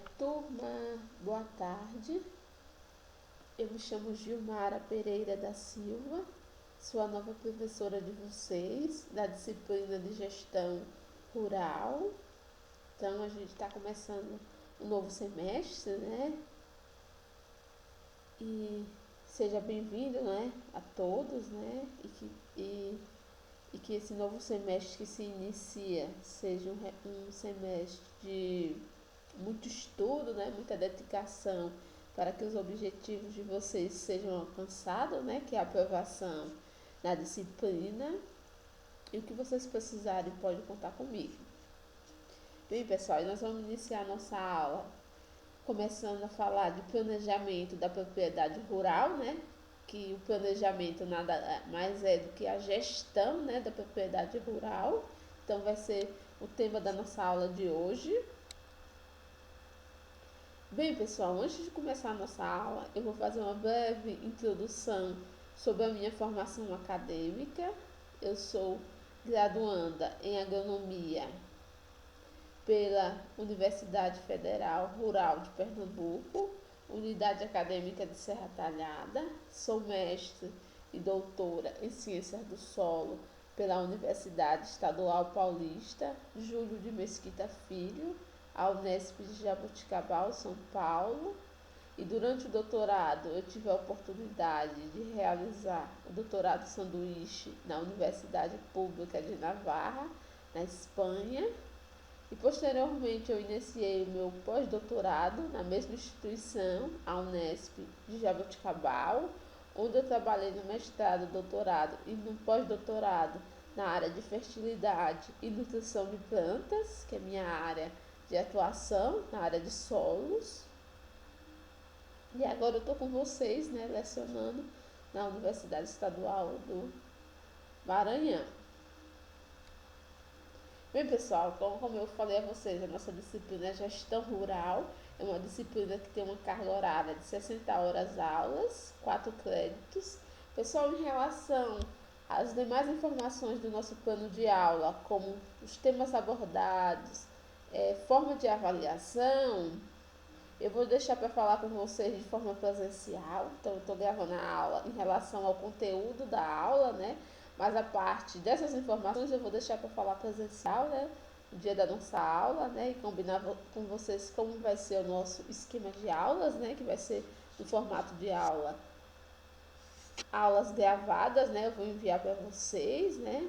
Turma, boa tarde. Eu me chamo Gilmara Pereira da Silva, sou a nova professora de vocês, da disciplina de Gestão Rural. Então, a gente está começando um novo semestre, né? E seja bem-vindo, né, a todos, né? E que esse novo semestre que se inicia seja um semestre de muito estudo, né, muita dedicação para que os objetivos de vocês sejam alcançados, né, que é a aprovação na disciplina. E o que vocês precisarem, pode contar comigo. Bem, pessoal, nós vamos iniciar nossa aula começando a falar de planejamento da propriedade rural, né, que o planejamento nada mais é do que a gestão, né, da propriedade rural. Então, vai ser o tema da nossa aula de hoje. Bem, pessoal, antes de começar a nossa aula, eu vou fazer uma breve introdução sobre a minha formação acadêmica. Eu sou graduanda em agronomia pela Universidade Federal Rural de Pernambuco, Unidade Acadêmica de Serra Talhada. Sou mestre e doutora em Ciências do Solo pela Universidade Estadual Paulista Júlio de Mesquita Filho, a Unesp de Jaboticabal, São Paulo. E durante o doutorado eu tive a oportunidade de realizar o doutorado sanduíche na Universidade Pública de Navarra, na Espanha. E posteriormente eu iniciei o meu pós-doutorado na mesma instituição, a Unesp de Jaboticabal, onde eu trabalhei no mestrado, doutorado e no pós-doutorado na área de fertilidade e nutrição de plantas, que é minha área de atuação, na área de solos. E agora eu estou com vocês, né, lecionando na Universidade Estadual do Maranhão. Bem, pessoal, como eu falei a vocês, a nossa disciplina é Gestão Rural. É uma disciplina que tem uma carga horária de 60 horas aulas, 4 créditos. Pessoal, em relação às demais informações do nosso plano de aula, como os temas abordados, forma de avaliação, eu vou deixar para falar com vocês de forma presencial. Então, eu estou gravando a aula em relação ao conteúdo da aula, né? Mas a parte dessas informações eu vou deixar para falar presencial, né? No dia da nossa aula, né? E combinar com vocês como vai ser o nosso esquema de aulas, né? Que vai ser no formato de aulas gravadas, né? Eu vou enviar para vocês, né?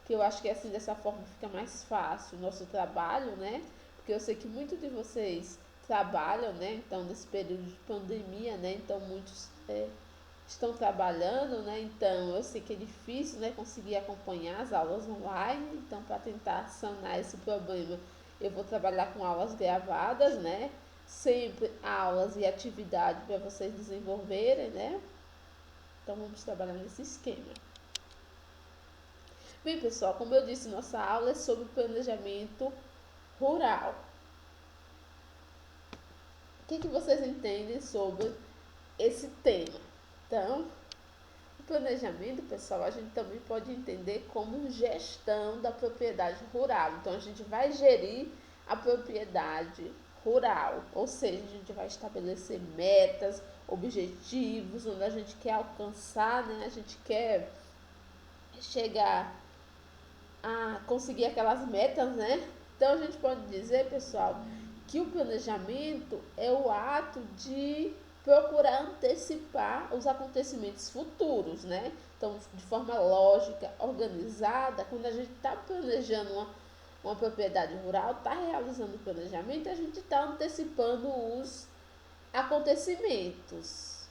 Que eu acho que assim, dessa forma fica mais fácil o nosso trabalho, né? Porque eu sei que muitos de vocês trabalham, né? Então, nesse período de pandemia, né? Então, muitos estão trabalhando, né? Então, eu sei que é difícil, né? Conseguir acompanhar as aulas online. Então, para tentar sanar esse problema, eu vou trabalhar com aulas gravadas, né? Sempre aulas e atividade para vocês desenvolverem, né? Então, vamos trabalhar nesse esquema. Bem, pessoal, como eu disse, nossa aula é sobre planejamento rural. O que vocês entendem sobre esse tema? Então, o planejamento, pessoal, a gente também pode entender como gestão da propriedade rural. Então, a gente vai gerir a propriedade rural, ou seja, a gente vai estabelecer metas, objetivos, onde a gente quer alcançar, né? A gente quer chegar a conseguir aquelas metas, né? Então a gente pode dizer, pessoal, que o planejamento é o ato de procurar antecipar os acontecimentos futuros, né? Então, de forma lógica, organizada, quando a gente está planejando uma propriedade rural, está realizando o planejamento, a gente está antecipando os acontecimentos.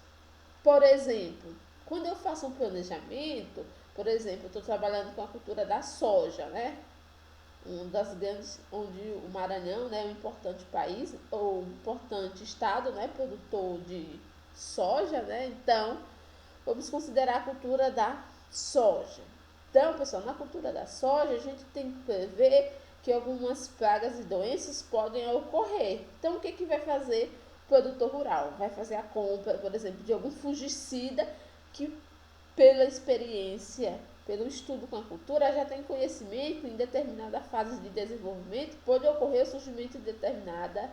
Por exemplo, quando eu faço um planejamento, por exemplo, eu estou trabalhando com a cultura da soja, né? Um das grandes, onde o Maranhão, né, é um importante país, ou um importante estado, né, produtor de soja, né? Então, vamos considerar a cultura da soja. Então, pessoal, na cultura da soja, a gente tem que prever que algumas pragas e doenças podem ocorrer. Então, o que vai fazer o produtor rural? Vai fazer a compra, por exemplo, de algum fungicida que, pela experiência, pelo estudo com a cultura, já tem conhecimento em determinada fase de desenvolvimento, pode ocorrer o surgimento de determinada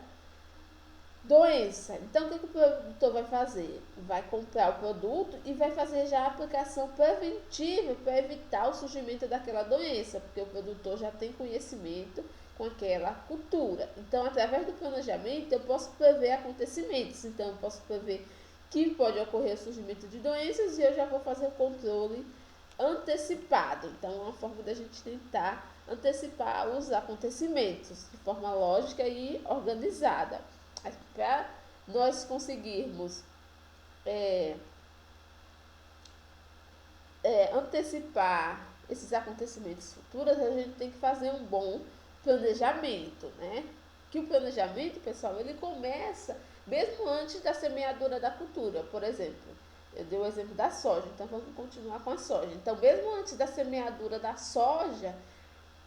Doença. Então, o que o produtor vai fazer? Vai comprar o produto e vai fazer já a aplicação preventiva para evitar o surgimento daquela doença, porque o produtor já tem conhecimento com aquela cultura. Então, através do planejamento, eu posso prever acontecimentos. Então, eu posso prever que pode ocorrer o surgimento de doenças e eu já vou fazer o controle antecipado. Então, é uma forma da gente tentar antecipar os acontecimentos de forma lógica e organizada. Para nós conseguirmos é, antecipar esses acontecimentos futuros, a gente tem que fazer um bom planejamento, né? Que o planejamento, pessoal, ele começa mesmo antes da semeadura da cultura, por exemplo. Eu dei o exemplo da soja, então vamos continuar com a soja. Então, mesmo antes da semeadura da soja,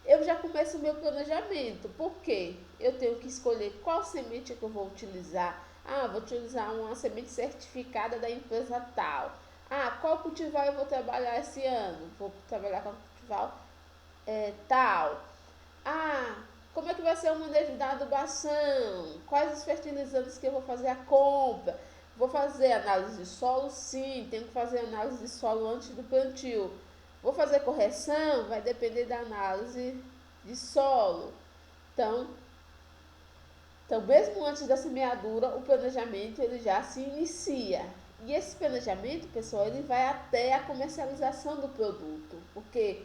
eu já começo o meu planejamento. Por quê? Eu tenho que escolher qual semente que eu vou utilizar. Ah, vou utilizar uma semente certificada da empresa tal. Ah, qual cultivar eu vou trabalhar esse ano? Vou trabalhar com cultivar tal. Ah, como é que vai ser o manejo da adubação? Quais os fertilizantes que eu vou fazer a compra? Vou fazer análise de solo? Sim, tenho que fazer análise de solo antes do plantio. Vou fazer correção? Vai depender da análise de solo. Então, mesmo antes da semeadura, o planejamento ele já se inicia. E esse planejamento, pessoal, ele vai até a comercialização do produto, porque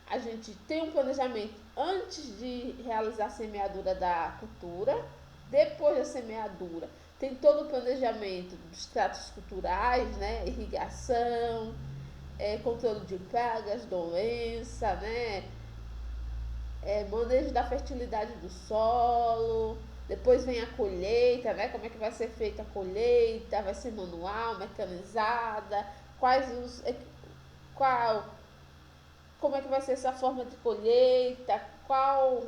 a gente tem um planejamento antes de realizar a semeadura da cultura, depois da semeadura tem todo o planejamento dos tratos culturais, né? Irrigação, controle de pragas, doença, né? Manejo da fertilidade do solo. Depois vem a colheita, né? Como é que vai ser feita a colheita? Vai ser manual, mecanizada? Quais os qual como é que vai ser essa forma de colheita, qual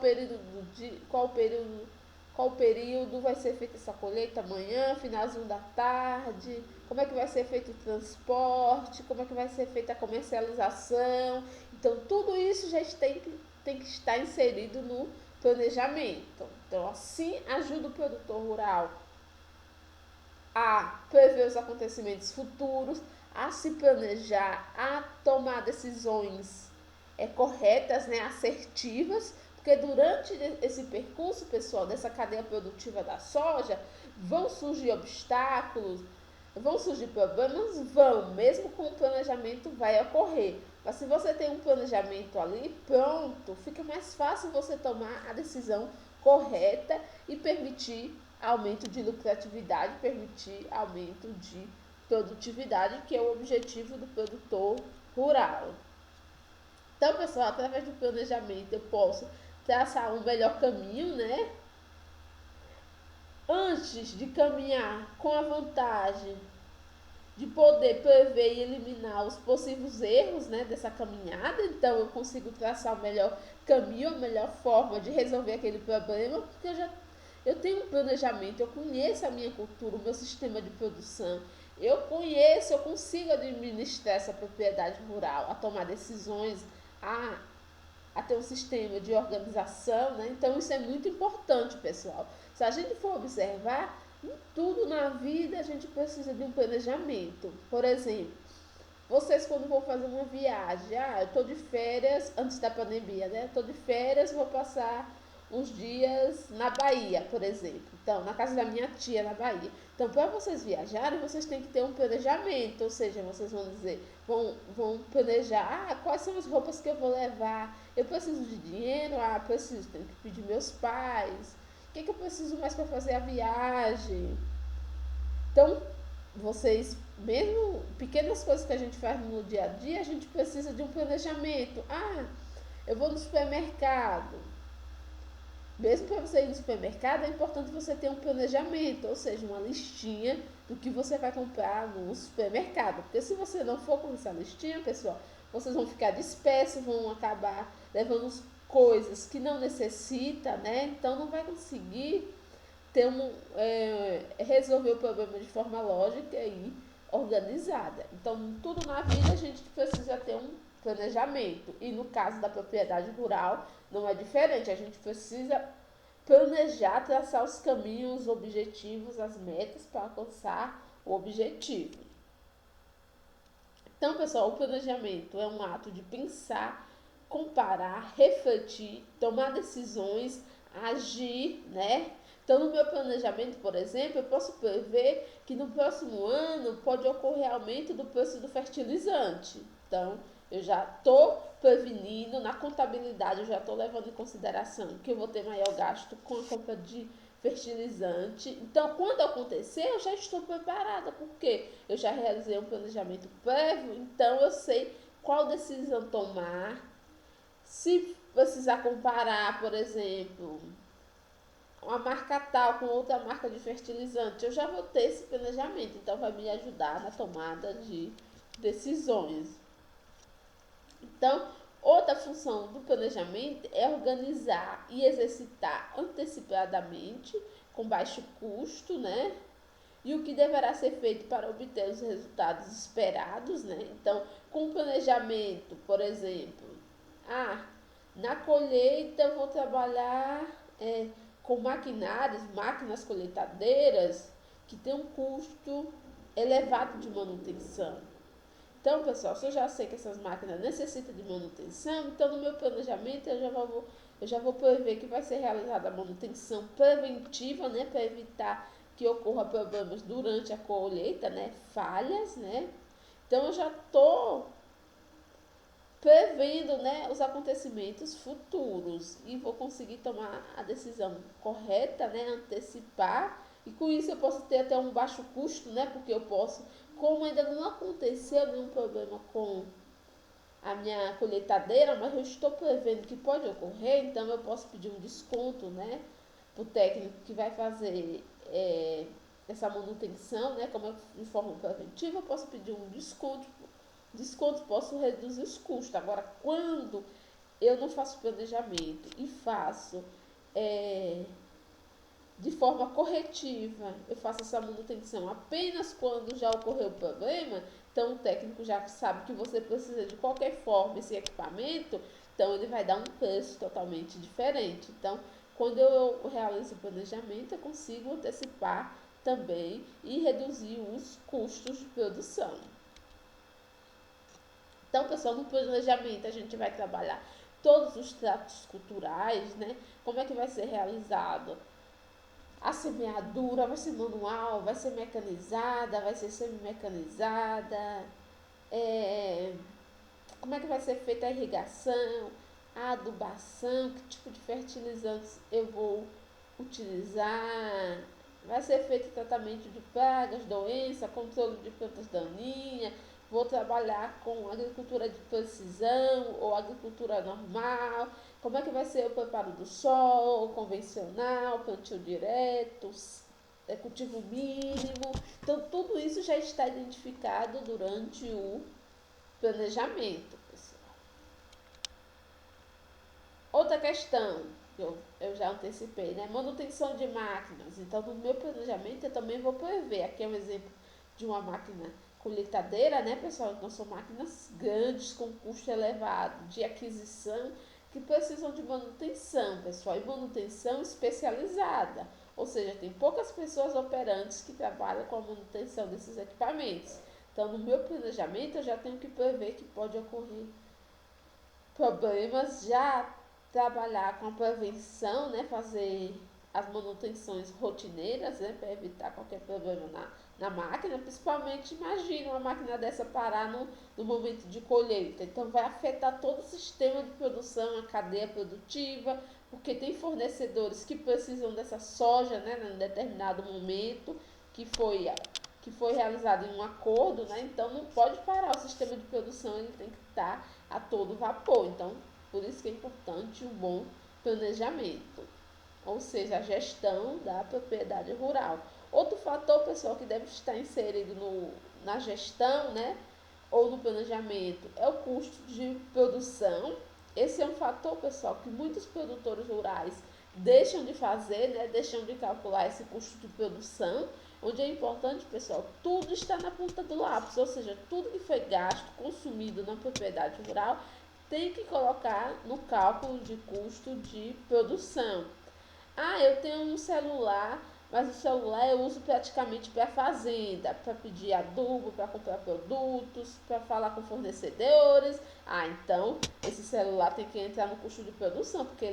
período do dia, qual período vai ser feita essa colheita, amanhã, finalzinho da tarde, como é que vai ser feito o transporte, como é que vai ser feita a comercialização. Então, tudo isso já tem que estar inserido no planejamento. Então, assim ajuda o produtor rural a prever os acontecimentos futuros, a se planejar, a tomar decisões corretas, né, assertivas, porque durante esse percurso, pessoal, dessa cadeia produtiva da soja, vão surgir obstáculos, vão surgir problemas, mesmo com o planejamento vai ocorrer. Mas se você tem um planejamento ali, pronto, fica mais fácil você tomar a decisão correta e permitir aumento de lucratividade, permitir aumento de produtividade, que é o objetivo do produtor rural. Então, pessoal, através do planejamento eu posso traçar um melhor caminho, né? Antes de caminhar com a vantagem de poder prever e eliminar os possíveis erros, né, dessa caminhada, então eu consigo traçar o melhor caminho, a melhor forma de resolver aquele problema, porque eu tenho um planejamento, eu conheço a minha cultura, o meu sistema de produção, eu consigo administrar essa propriedade rural, a tomar decisões, a ter um sistema de organização, né? Então isso é muito importante, pessoal. Se a gente for observar, em tudo na vida a gente precisa de um planejamento. Por exemplo, vocês quando vão fazer uma viagem, eu estou de férias, antes da pandemia, né? Estou de férias, vou passar uns dias na Bahia, por exemplo. Então, na casa da minha tia na Bahia. Então, para vocês viajarem, vocês têm que ter um planejamento, ou seja, vocês vão dizer, vão planejar, quais são as roupas que eu vou levar? Eu preciso de dinheiro? Preciso, tenho que pedir meus pais. O que eu preciso mais para fazer a viagem? Então, vocês, mesmo pequenas coisas que a gente faz no dia a dia, a gente precisa de um planejamento. Eu vou no supermercado. Mesmo para você ir no supermercado, é importante você ter um planejamento, ou seja, uma listinha do que você vai comprar no supermercado. Porque se você não for com essa listinha, pessoal, vocês vão ficar dispersos, vão acabar levando coisas que não necessita, né? Então não vai conseguir resolver o problema de forma lógica e organizada. Então, tudo na vida a gente precisa ter um planejamento. E no caso da propriedade rural, não é diferente. A gente precisa planejar, traçar os caminhos, os objetivos, as metas para alcançar o objetivo. Então, pessoal, o planejamento é um ato de pensar, comparar, refletir, tomar decisões, agir, né? Então, no meu planejamento, por exemplo, eu posso prever que no próximo ano pode ocorrer aumento do preço do fertilizante. Então, eu já estou prevenindo, na contabilidade eu já estou levando em consideração que eu vou ter maior gasto com a compra de fertilizante. Então, quando acontecer, eu já estou preparada, porque eu já realizei um planejamento prévio, então eu sei qual decisão tomar. Se precisar comparar, por exemplo, uma marca tal com outra marca de fertilizante, eu já vou ter esse planejamento, então vai me ajudar na tomada de decisões. Então, outra função do planejamento é organizar e exercitar antecipadamente, com baixo custo, né? E o que deverá ser feito para obter os resultados esperados, né? Então, com planejamento, por exemplo, na colheita eu vou trabalhar com maquinários, máquinas colheitadeiras, que tem um custo elevado de manutenção. Então, pessoal, se eu já sei que essas máquinas necessitam de manutenção, então no meu planejamento eu já vou prever que vai ser realizada a manutenção preventiva, né, para evitar que ocorra problemas durante a colheita, né, falhas, né. Então eu já estou prevendo, né, os acontecimentos futuros e vou conseguir tomar a decisão correta, né, antecipar, e com isso eu posso ter até um baixo custo, né, porque eu posso, como ainda não aconteceu nenhum problema com a minha colheitadeira, mas eu estou prevendo que pode ocorrer, então eu posso pedir um desconto, né, para o técnico que vai fazer essa manutenção, né, como de forma preventiva, eu posso pedir um desconto, posso reduzir os custos. Agora, quando eu não faço planejamento e faço de forma corretiva, eu faço essa manutenção apenas quando já ocorreu o problema, então o técnico já sabe que você precisa de qualquer forma esse equipamento, então ele vai dar um preço totalmente diferente. Então, quando eu realizo o planejamento, eu consigo antecipar também e reduzir os custos de produção. Então, pessoal, no planejamento a gente vai trabalhar todos os tratos culturais, né? Como é que vai ser realizado? A semeadura vai ser manual, vai ser mecanizada, vai ser semi-mecanizada. Como é que vai ser feita a irrigação, a adubação, que tipo de fertilizantes eu vou utilizar. Vai ser feito tratamento de pragas, doenças, controle de plantas daninhas. Vou trabalhar com agricultura de precisão ou agricultura normal. Como é que vai ser o preparo do solo, convencional, plantio direto, cultivo mínimo. Então, tudo isso já está identificado durante o planejamento, pessoal. Outra questão que eu já antecipei, né? Manutenção de máquinas. Então, no meu planejamento, eu também vou prever. Aqui é um exemplo de uma máquina colheitadeira, né, pessoal? Então, são máquinas grandes, com custo elevado de aquisição, que precisam de manutenção, pessoal, e manutenção especializada. Ou seja, tem poucas pessoas operantes que trabalham com a manutenção desses equipamentos. Então, no meu planejamento, eu já tenho que prever que pode ocorrer problemas, já trabalhar com a prevenção, né, fazer as manutenções rotineiras, né, para evitar qualquer problema na máquina, principalmente imagina uma máquina dessa parar no momento de colheita, então vai afetar todo o sistema de produção, a cadeia produtiva, porque tem fornecedores que precisam dessa soja, né, em determinado momento que foi realizado em um acordo, né, então não pode parar o sistema de produção, ele tem que estar a todo vapor, então por isso que é importante um bom planejamento, ou seja, a gestão da propriedade rural. Outro fator, pessoal, que deve estar inserido na gestão, né, ou no planejamento, é o custo de produção. Esse é um fator, pessoal, que muitos produtores rurais deixam de fazer, né, deixam de calcular esse custo de produção, onde é importante, pessoal, tudo está na ponta do lápis, ou seja, tudo que foi gasto, consumido na propriedade rural, tem que colocar no cálculo de custo de produção. Eu tenho um celular, mas o celular eu uso praticamente para fazenda, para pedir adubo, para comprar produtos, para falar com fornecedores. Então esse celular tem que entrar no custo de produção, porque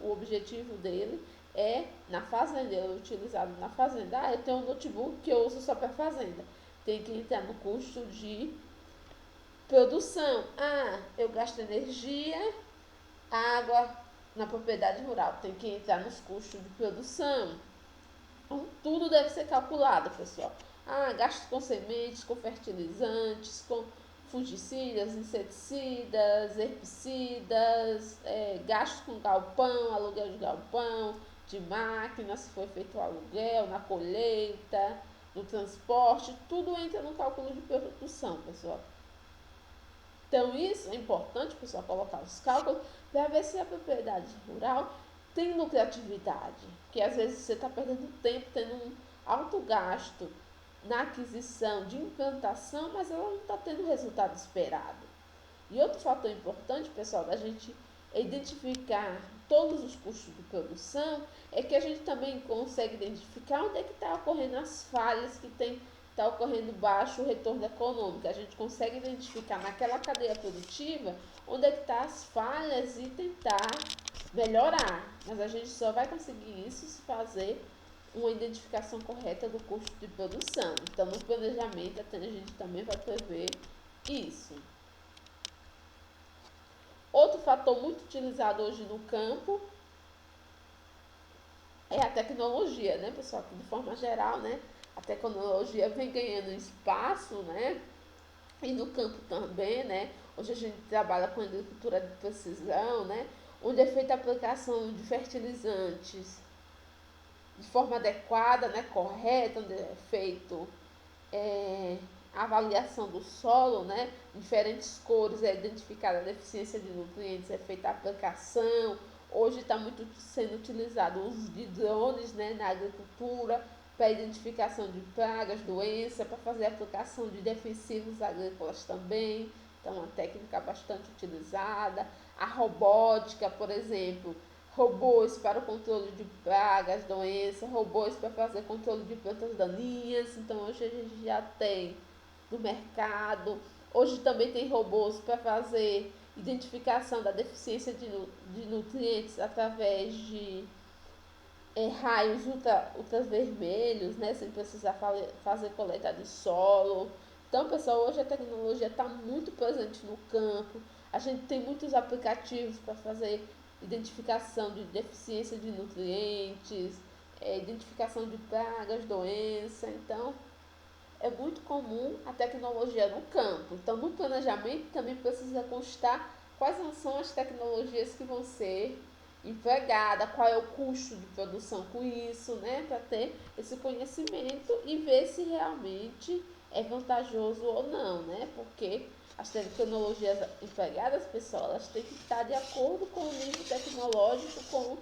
o objetivo dele é na fazenda, ele é utilizado na fazenda. Eu tenho um notebook que eu uso só para fazenda. Tem que entrar no custo de produção. Eu gasto energia, água na propriedade rural. Tem que entrar nos custos de produção. Então, tudo deve ser calculado, pessoal. Gasto com sementes, com fertilizantes, com fungicidas, inseticidas, herbicidas, gasto com galpão, aluguel de galpão, de máquina, se for feito o aluguel, na colheita, no transporte, tudo entra no cálculo de produção, pessoal. Então, isso é importante, pessoal, colocar os cálculos para ver se a propriedade rural tem lucratividade. Porque às vezes você está perdendo tempo tendo um alto gasto na aquisição de implantação, mas ela não está tendo o resultado esperado. E outro fator importante, pessoal, da gente identificar todos os custos de produção é que a gente também consegue identificar onde é que está ocorrendo as falhas que está ocorrendo baixo retorno econômico. A gente consegue identificar naquela cadeia produtiva onde é que estão as falhas e tentar melhorar. Mas a gente só vai conseguir isso se fazer uma identificação correta do custo de produção. Então, no planejamento, a gente também vai prever isso. Outro fator muito utilizado hoje no campo é a tecnologia, né, pessoal? Que de forma geral, né, a tecnologia vem ganhando espaço, né? E no campo também, né? Hoje a gente trabalha com agricultura de precisão, né? Onde é feita a aplicação de fertilizantes de forma adequada, né? Correta, onde é feito a avaliação do solo, né? Diferentes cores, é identificada a deficiência de nutrientes, é feita a aplicação. Hoje está muito sendo utilizado o uso de drones, né, na agricultura, para identificação de pragas, doenças, para fazer a aplicação de defensivos agrícolas também. Então, uma técnica bastante utilizada. A robótica, por exemplo, robôs para o controle de pragas, doenças, robôs para fazer controle de plantas daninhas. Então, hoje a gente já tem no mercado. Hoje também tem robôs para fazer identificação da deficiência de nutrientes através de raios ultravermelhos, né, sem precisar fazer coleta de solo. Então, pessoal, hoje a tecnologia está muito presente no campo. A gente tem muitos aplicativos para fazer identificação de deficiência de nutrientes, identificação de pragas, doenças. Então, é muito comum a tecnologia no campo. Então, no planejamento também precisa constar quais são as tecnologias que vão ser empregada, qual é o custo de produção com isso, né, para ter esse conhecimento e ver se realmente é vantajoso ou não, né, porque as tecnologias empregadas, pessoal, elas têm que estar de acordo com o nível tecnológico, com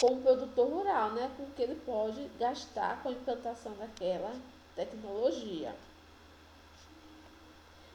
o produtor rural, né, com o que ele pode gastar com a implantação daquela tecnologia.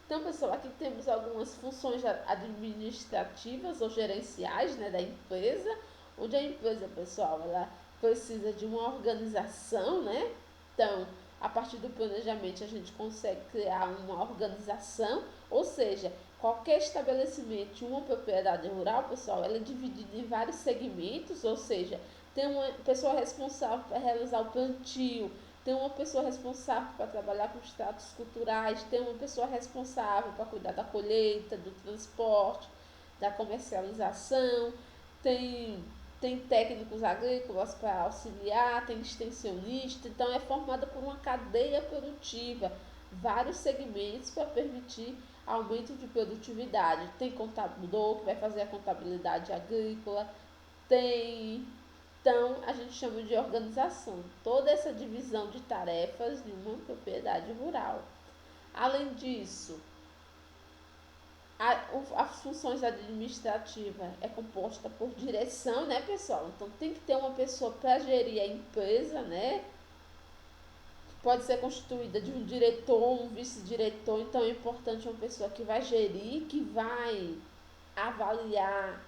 Então, pessoal, aqui temos algumas funções administrativas ou gerenciais, né, da empresa, onde a empresa, pessoal, ela precisa de uma organização, né? Então, a partir do planejamento, a gente consegue criar uma organização, ou seja, qualquer estabelecimento de uma propriedade rural, pessoal, ela é dividida em vários segmentos, ou seja, tem uma pessoa responsável para realizar o plantio, tem uma pessoa responsável para trabalhar com os tratos culturais, tem uma pessoa responsável para cuidar da colheita, do transporte, da comercialização, tem técnicos agrícolas para auxiliar, tem extensionista, então é formada por uma cadeia produtiva, vários segmentos para permitir aumento de produtividade. Tem contador que vai fazer a contabilidade agrícola, então, a gente chama de organização, toda essa divisão de tarefas de uma propriedade rural. Além disso, as funções administrativas é composta por direção, né, pessoal? Então, tem que ter uma pessoa para gerir a empresa, né? Pode ser constituída de um diretor, um vice-diretor, então é importante uma pessoa que vai gerir, que vai avaliar,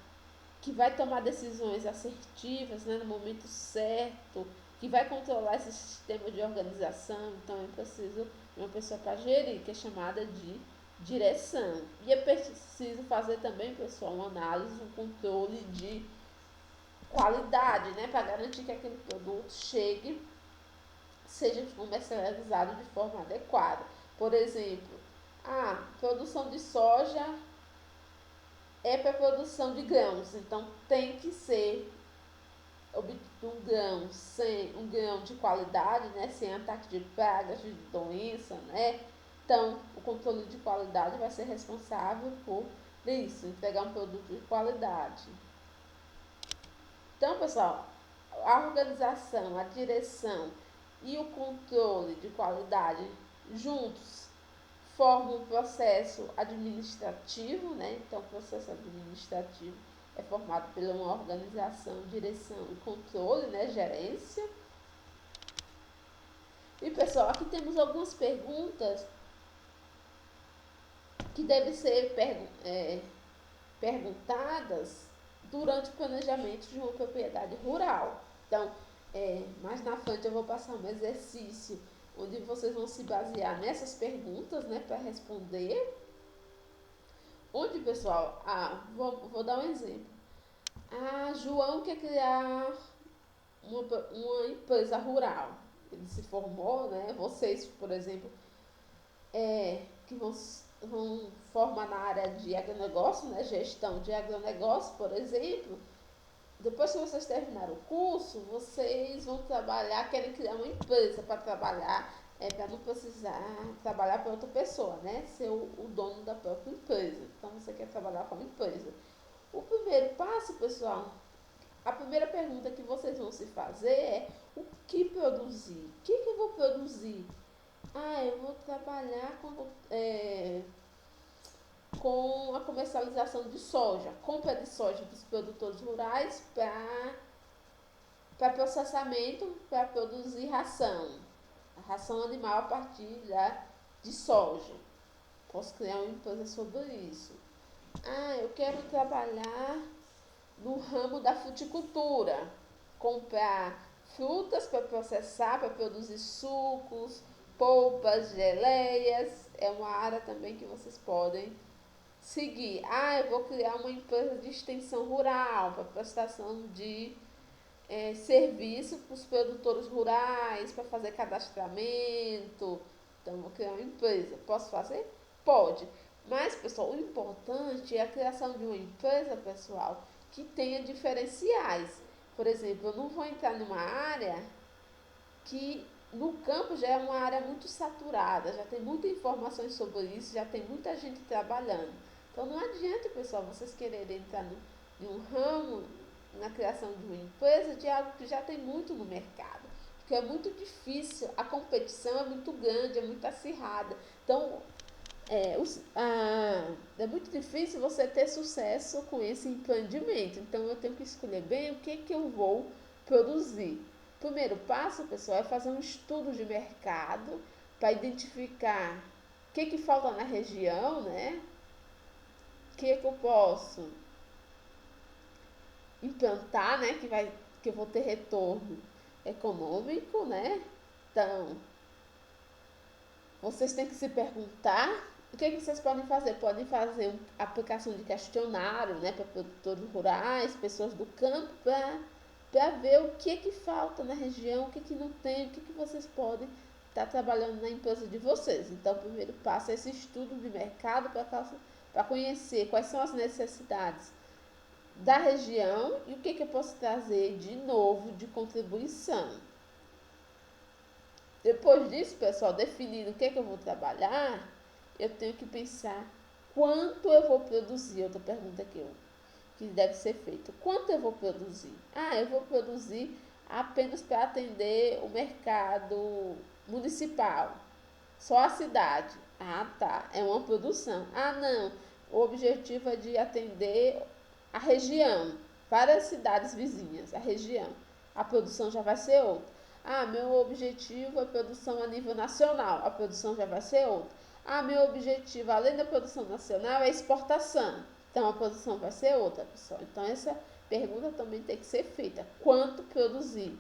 que vai tomar decisões assertivas, né, no momento certo, que vai controlar esse sistema de organização. Então é preciso de uma pessoa para gerir, que é chamada de direção. E é preciso fazer também, pessoal, uma análise, um controle de qualidade, né, para garantir que aquele produto seja comercializado de forma adequada. Por exemplo, a produção de soja é para produção de grãos, então tem que ser um grão de qualidade, né, sem ataque de pragas, de doença, né? Então, o controle de qualidade vai ser responsável por isso, entregar um produto de qualidade. Então, pessoal, a organização, a direção e o controle de qualidade juntos formam um processo administrativo, né? Então, o processo administrativo é formado por uma organização, direção e controle, né? Gerência. E, pessoal, aqui temos algumas perguntas que devem ser perguntadas durante o planejamento de uma propriedade rural. Então, mais na frente eu vou passar um exercício onde vocês vão se basear nessas perguntas, né, para responder. Onde, pessoal, vou dar um exemplo. João quer criar uma empresa rural. Ele se formou, né? Vocês, por exemplo, que vão formar na área de agronegócio, né? Gestão de agronegócio, por exemplo. Depois que vocês terminaram o curso, vocês vão trabalhar, querem criar uma empresa para trabalhar, para não precisar trabalhar para outra pessoa, né? Ser o dono da própria empresa. Então você quer trabalhar com uma empresa. O primeiro passo, pessoal, a primeira pergunta que vocês vão se fazer é: o que produzir? O que eu vou produzir? Eu vou trabalhar com a comercialização de soja, compra de soja dos produtores rurais para processamento, para produzir ração animal a partir de soja. Posso criar uma empresa sobre isso. Eu quero trabalhar no ramo da fruticultura, comprar frutas para processar, para produzir sucos, polpas, geleias. É uma área também que vocês podem seguir. Eu vou criar uma empresa de extensão rural para prestação de serviço para os produtores rurais, para fazer cadastramento. Então, vou criar uma empresa. Posso fazer? Pode. Mas, pessoal, o importante é a criação de uma empresa, pessoal, que tenha diferenciais. Por exemplo, eu não vou entrar numa área que no campo já é uma área muito saturada, já tem muitas informações sobre isso, já tem muita gente trabalhando. Então não adianta, pessoal, vocês quererem entrar em um ramo, na criação de uma empresa, de algo que já tem muito no mercado. Porque é muito difícil, a competição é muito grande, é muito acirrada. Então, é muito difícil você ter sucesso com esse empreendimento. Então, eu tenho que escolher bem o que eu vou produzir. O primeiro passo, pessoal, é fazer um estudo de mercado para identificar o que falta na região, né? O que eu posso implantar, né? Que eu vou ter retorno econômico, né? Então, vocês têm que se perguntar o que vocês podem fazer. Podem fazer uma aplicação de questionário, né? Para produtores rurais, pessoas do campo, para ver o que falta na região, o que não tem, o que vocês podem estar trabalhando na empresa de vocês. Então, o primeiro passo é esse estudo de mercado para conhecer quais são as necessidades da região e o que eu posso trazer de novo de contribuição. Depois disso, pessoal, definindo o que eu vou trabalhar, eu tenho que pensar quanto eu vou produzir. Outra pergunta que deve ser feita: quanto eu vou produzir? Eu vou produzir apenas para atender o mercado municipal, só a cidade. Tá, é uma produção. Não, o objetivo é de atender a região, várias cidades vizinhas, a região. A produção já vai ser outra. Meu objetivo é produção a nível nacional, a produção já vai ser outra. Meu objetivo, além da produção nacional, é exportação. Então, a produção vai ser outra, pessoal. Então, essa pergunta também tem que ser feita: quanto produzir?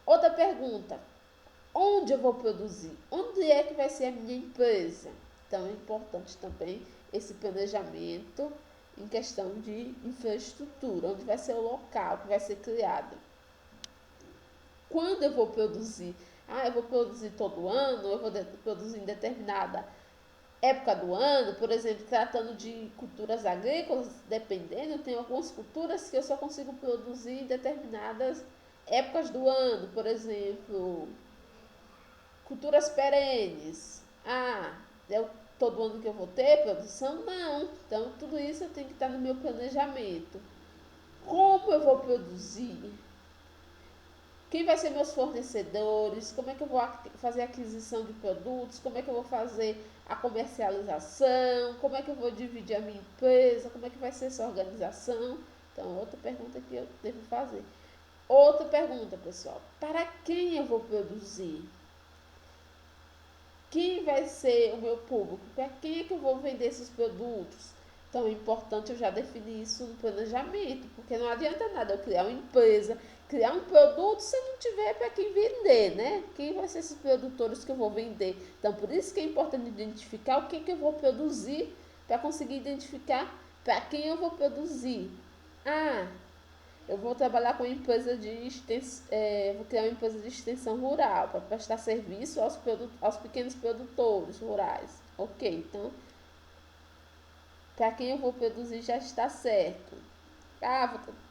Outra pergunta: onde eu vou produzir? Onde é que vai ser a minha empresa? Então é importante também esse planejamento em questão de infraestrutura, onde vai ser o local que vai ser criado. Quando eu vou produzir? Eu vou produzir todo ano, eu vou produzir em determinada época do ano, por exemplo, tratando de culturas agrícolas, dependendo, tem algumas culturas que eu só consigo produzir em determinadas épocas do ano, por exemplo, culturas perenes. É todo ano que eu vou ter produção? Não. Então, tudo isso eu tenho que estar no meu planejamento. Como eu vou produzir? Quem vai ser meus fornecedores? Como é que eu vou fazer a aquisição de produtos? Como é que eu vou fazer a comercialização? Como é que eu vou dividir a minha empresa? Como é que vai ser essa organização? Então, outra pergunta que eu devo fazer. Outra pergunta, pessoal: para quem eu vou produzir? Quem vai ser o meu público? Para quem é que eu vou vender esses produtos? Então é importante eu já definir isso no planejamento, porque não adianta nada eu criar uma empresa, criar um produto se não tiver para quem vender, né? Quem vai ser esses produtores que eu vou vender? Então por isso que é importante identificar o que eu vou produzir, para conseguir identificar para quem eu vou produzir. Eu vou trabalhar com uma empresa de extensão, vou criar uma empresa de extensão rural para prestar serviço aos pequenos produtores rurais. Ok, então para quem eu vou produzir já está certo.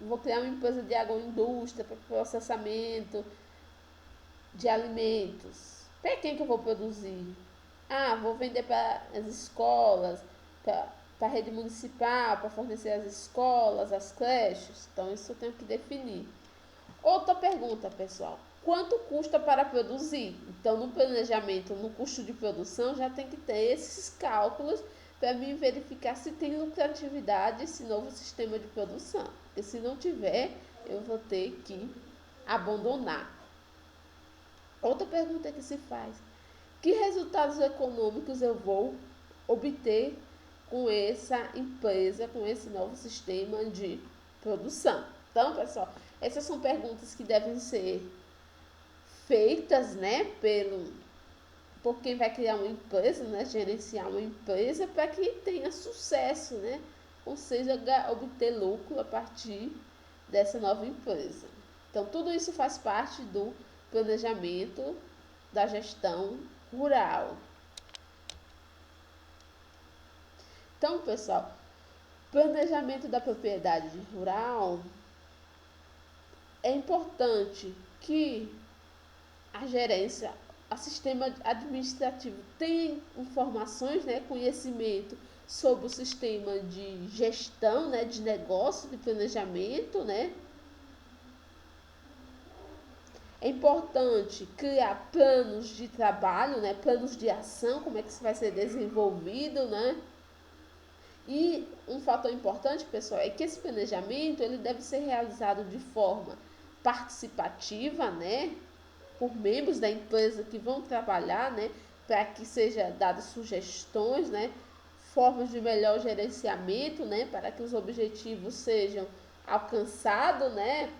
Vou criar uma empresa de agroindústria para processamento de alimentos. Para quem que eu vou produzir? Vou vender para as escolas, para a rede municipal, para fornecer às escolas, às creches. Então isso eu tenho que definir. Outra pergunta, pessoal: quanto custa para produzir? Então, no planejamento, no custo de produção, já tem que ter esses cálculos para mim verificar se tem lucratividade esse novo sistema de produção. Porque se não tiver, eu vou ter que abandonar. Outra pergunta que se faz: que resultados econômicos eu vou obter com essa empresa, com esse novo sistema de produção? Então, pessoal, essas são perguntas que devem ser feitas, né, por quem vai criar uma empresa, né, gerenciar uma empresa, para que tenha sucesso, né, ou seja, obter lucro a partir dessa nova empresa. Então, tudo isso faz parte do planejamento da gestão rural. Então, pessoal, planejamento da propriedade rural é importante que a gerência, o sistema administrativo tenha informações, né, conhecimento sobre o sistema de gestão, né, de negócio, de planejamento, né. É importante criar planos de trabalho, né, planos de ação, como é que isso vai ser desenvolvido, né. E um fator importante, pessoal, é que esse planejamento ele deve ser realizado de forma participativa, né, por membros da empresa que vão trabalhar, né, para que seja dadas sugestões, né, formas de melhor gerenciamento, né, para que os objetivos sejam alcançados, né.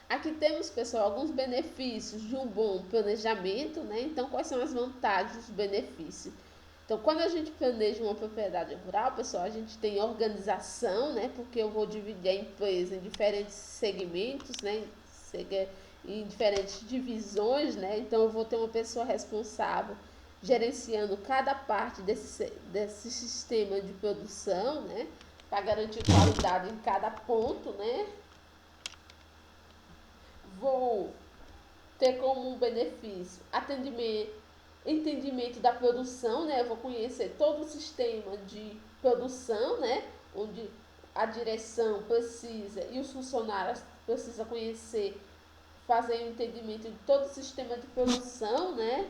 Aqui temos, pessoal, alguns benefícios de um bom planejamento, né? Então, quais são as vantagens, os benefícios? Então, quando a gente planeja uma propriedade rural, pessoal, a gente tem organização, né? Porque eu vou dividir a empresa em diferentes segmentos, né? Em diferentes divisões, né? Então, eu vou ter uma pessoa responsável gerenciando cada parte desse sistema de produção, né? Para garantir qualidade em cada ponto, né? Vou ter como um benefício entendimento da produção, né? Eu vou conhecer todo o sistema de produção, né? Onde a direção precisa e os funcionários precisam conhecer, fazer um entendimento de todo o sistema de produção, né?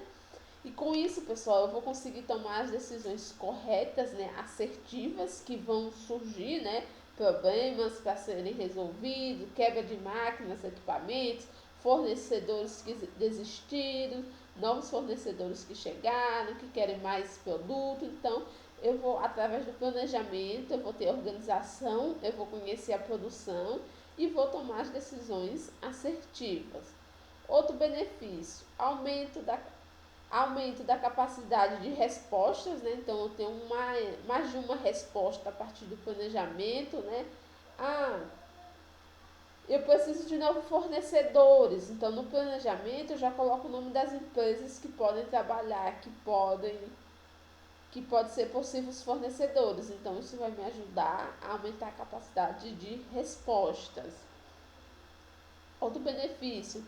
E com isso, pessoal, eu vou conseguir tomar as decisões corretas, né? Assertivas, que vão surgir, né? Problemas para serem resolvidos, quebra de máquinas, equipamentos, fornecedores que desistiram, novos fornecedores que chegaram, que querem mais produto. Então, Eu vou, através do planejamento, eu vou ter organização, eu vou conhecer a produção e vou tomar as decisões assertivas. Outro benefício, aumento da capacidade de respostas, né? Então eu tenho mais de uma resposta a partir do planejamento, né? Ah, eu preciso de novos fornecedores. Então no planejamento eu já coloco o nome das empresas que podem trabalhar, que pode ser possíveis fornecedores. Então isso vai me ajudar a aumentar a capacidade de respostas. Outro benefício,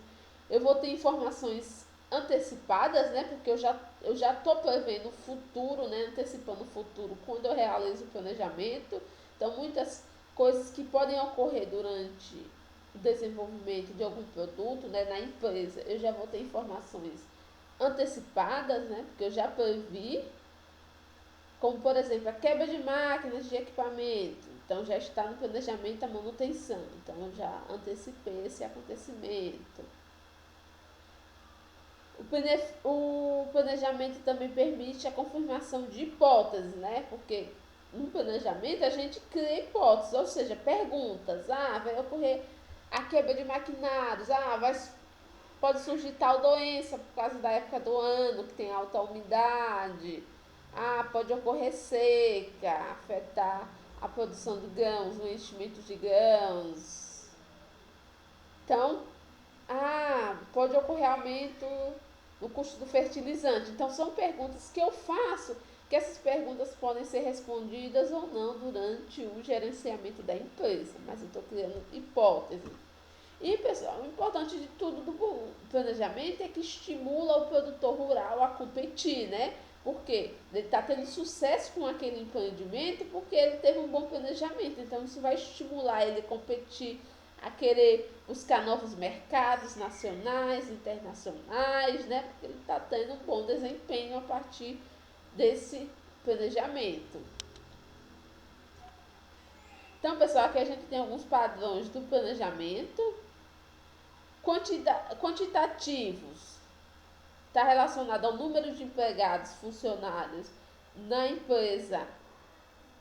eu vou ter informações antecipadas, né? Porque eu já estou prevendo o futuro, né? Antecipando o futuro quando eu realizo o planejamento. Então, muitas coisas que podem ocorrer durante o desenvolvimento de algum produto, né? Na empresa, eu já vou ter informações antecipadas, né? Porque eu já previ, como por exemplo a quebra de máquinas de equipamento. Então já está no planejamento a manutenção. Então eu já antecipei esse acontecimento. O planejamento também permite a confirmação de hipóteses, né? Porque no planejamento a gente cria hipóteses, ou seja, perguntas. Ah, vai ocorrer a quebra de maquinários. Pode surgir tal doença por causa da época do ano que tem alta umidade. Ah, pode ocorrer seca, afetar a produção de grãos, o enchimento de grãos. Então, pode ocorrer aumento no custo do fertilizante. Então, são perguntas que eu faço, que essas perguntas podem ser respondidas ou não durante o gerenciamento da empresa, mas eu estou criando hipóteses. E, pessoal, o importante de tudo do planejamento é que estimula o produtor rural a competir, né? Porque ele está tendo sucesso com aquele empreendimento porque ele teve um bom planejamento. Então, isso vai estimular ele a competir, a querer buscar novos mercados nacionais, internacionais, né? Porque ele está tendo um bom desempenho a partir desse planejamento. Então, pessoal, aqui a gente tem alguns padrões do planejamento. Quantitativos está relacionado ao número de empregados, funcionários na empresa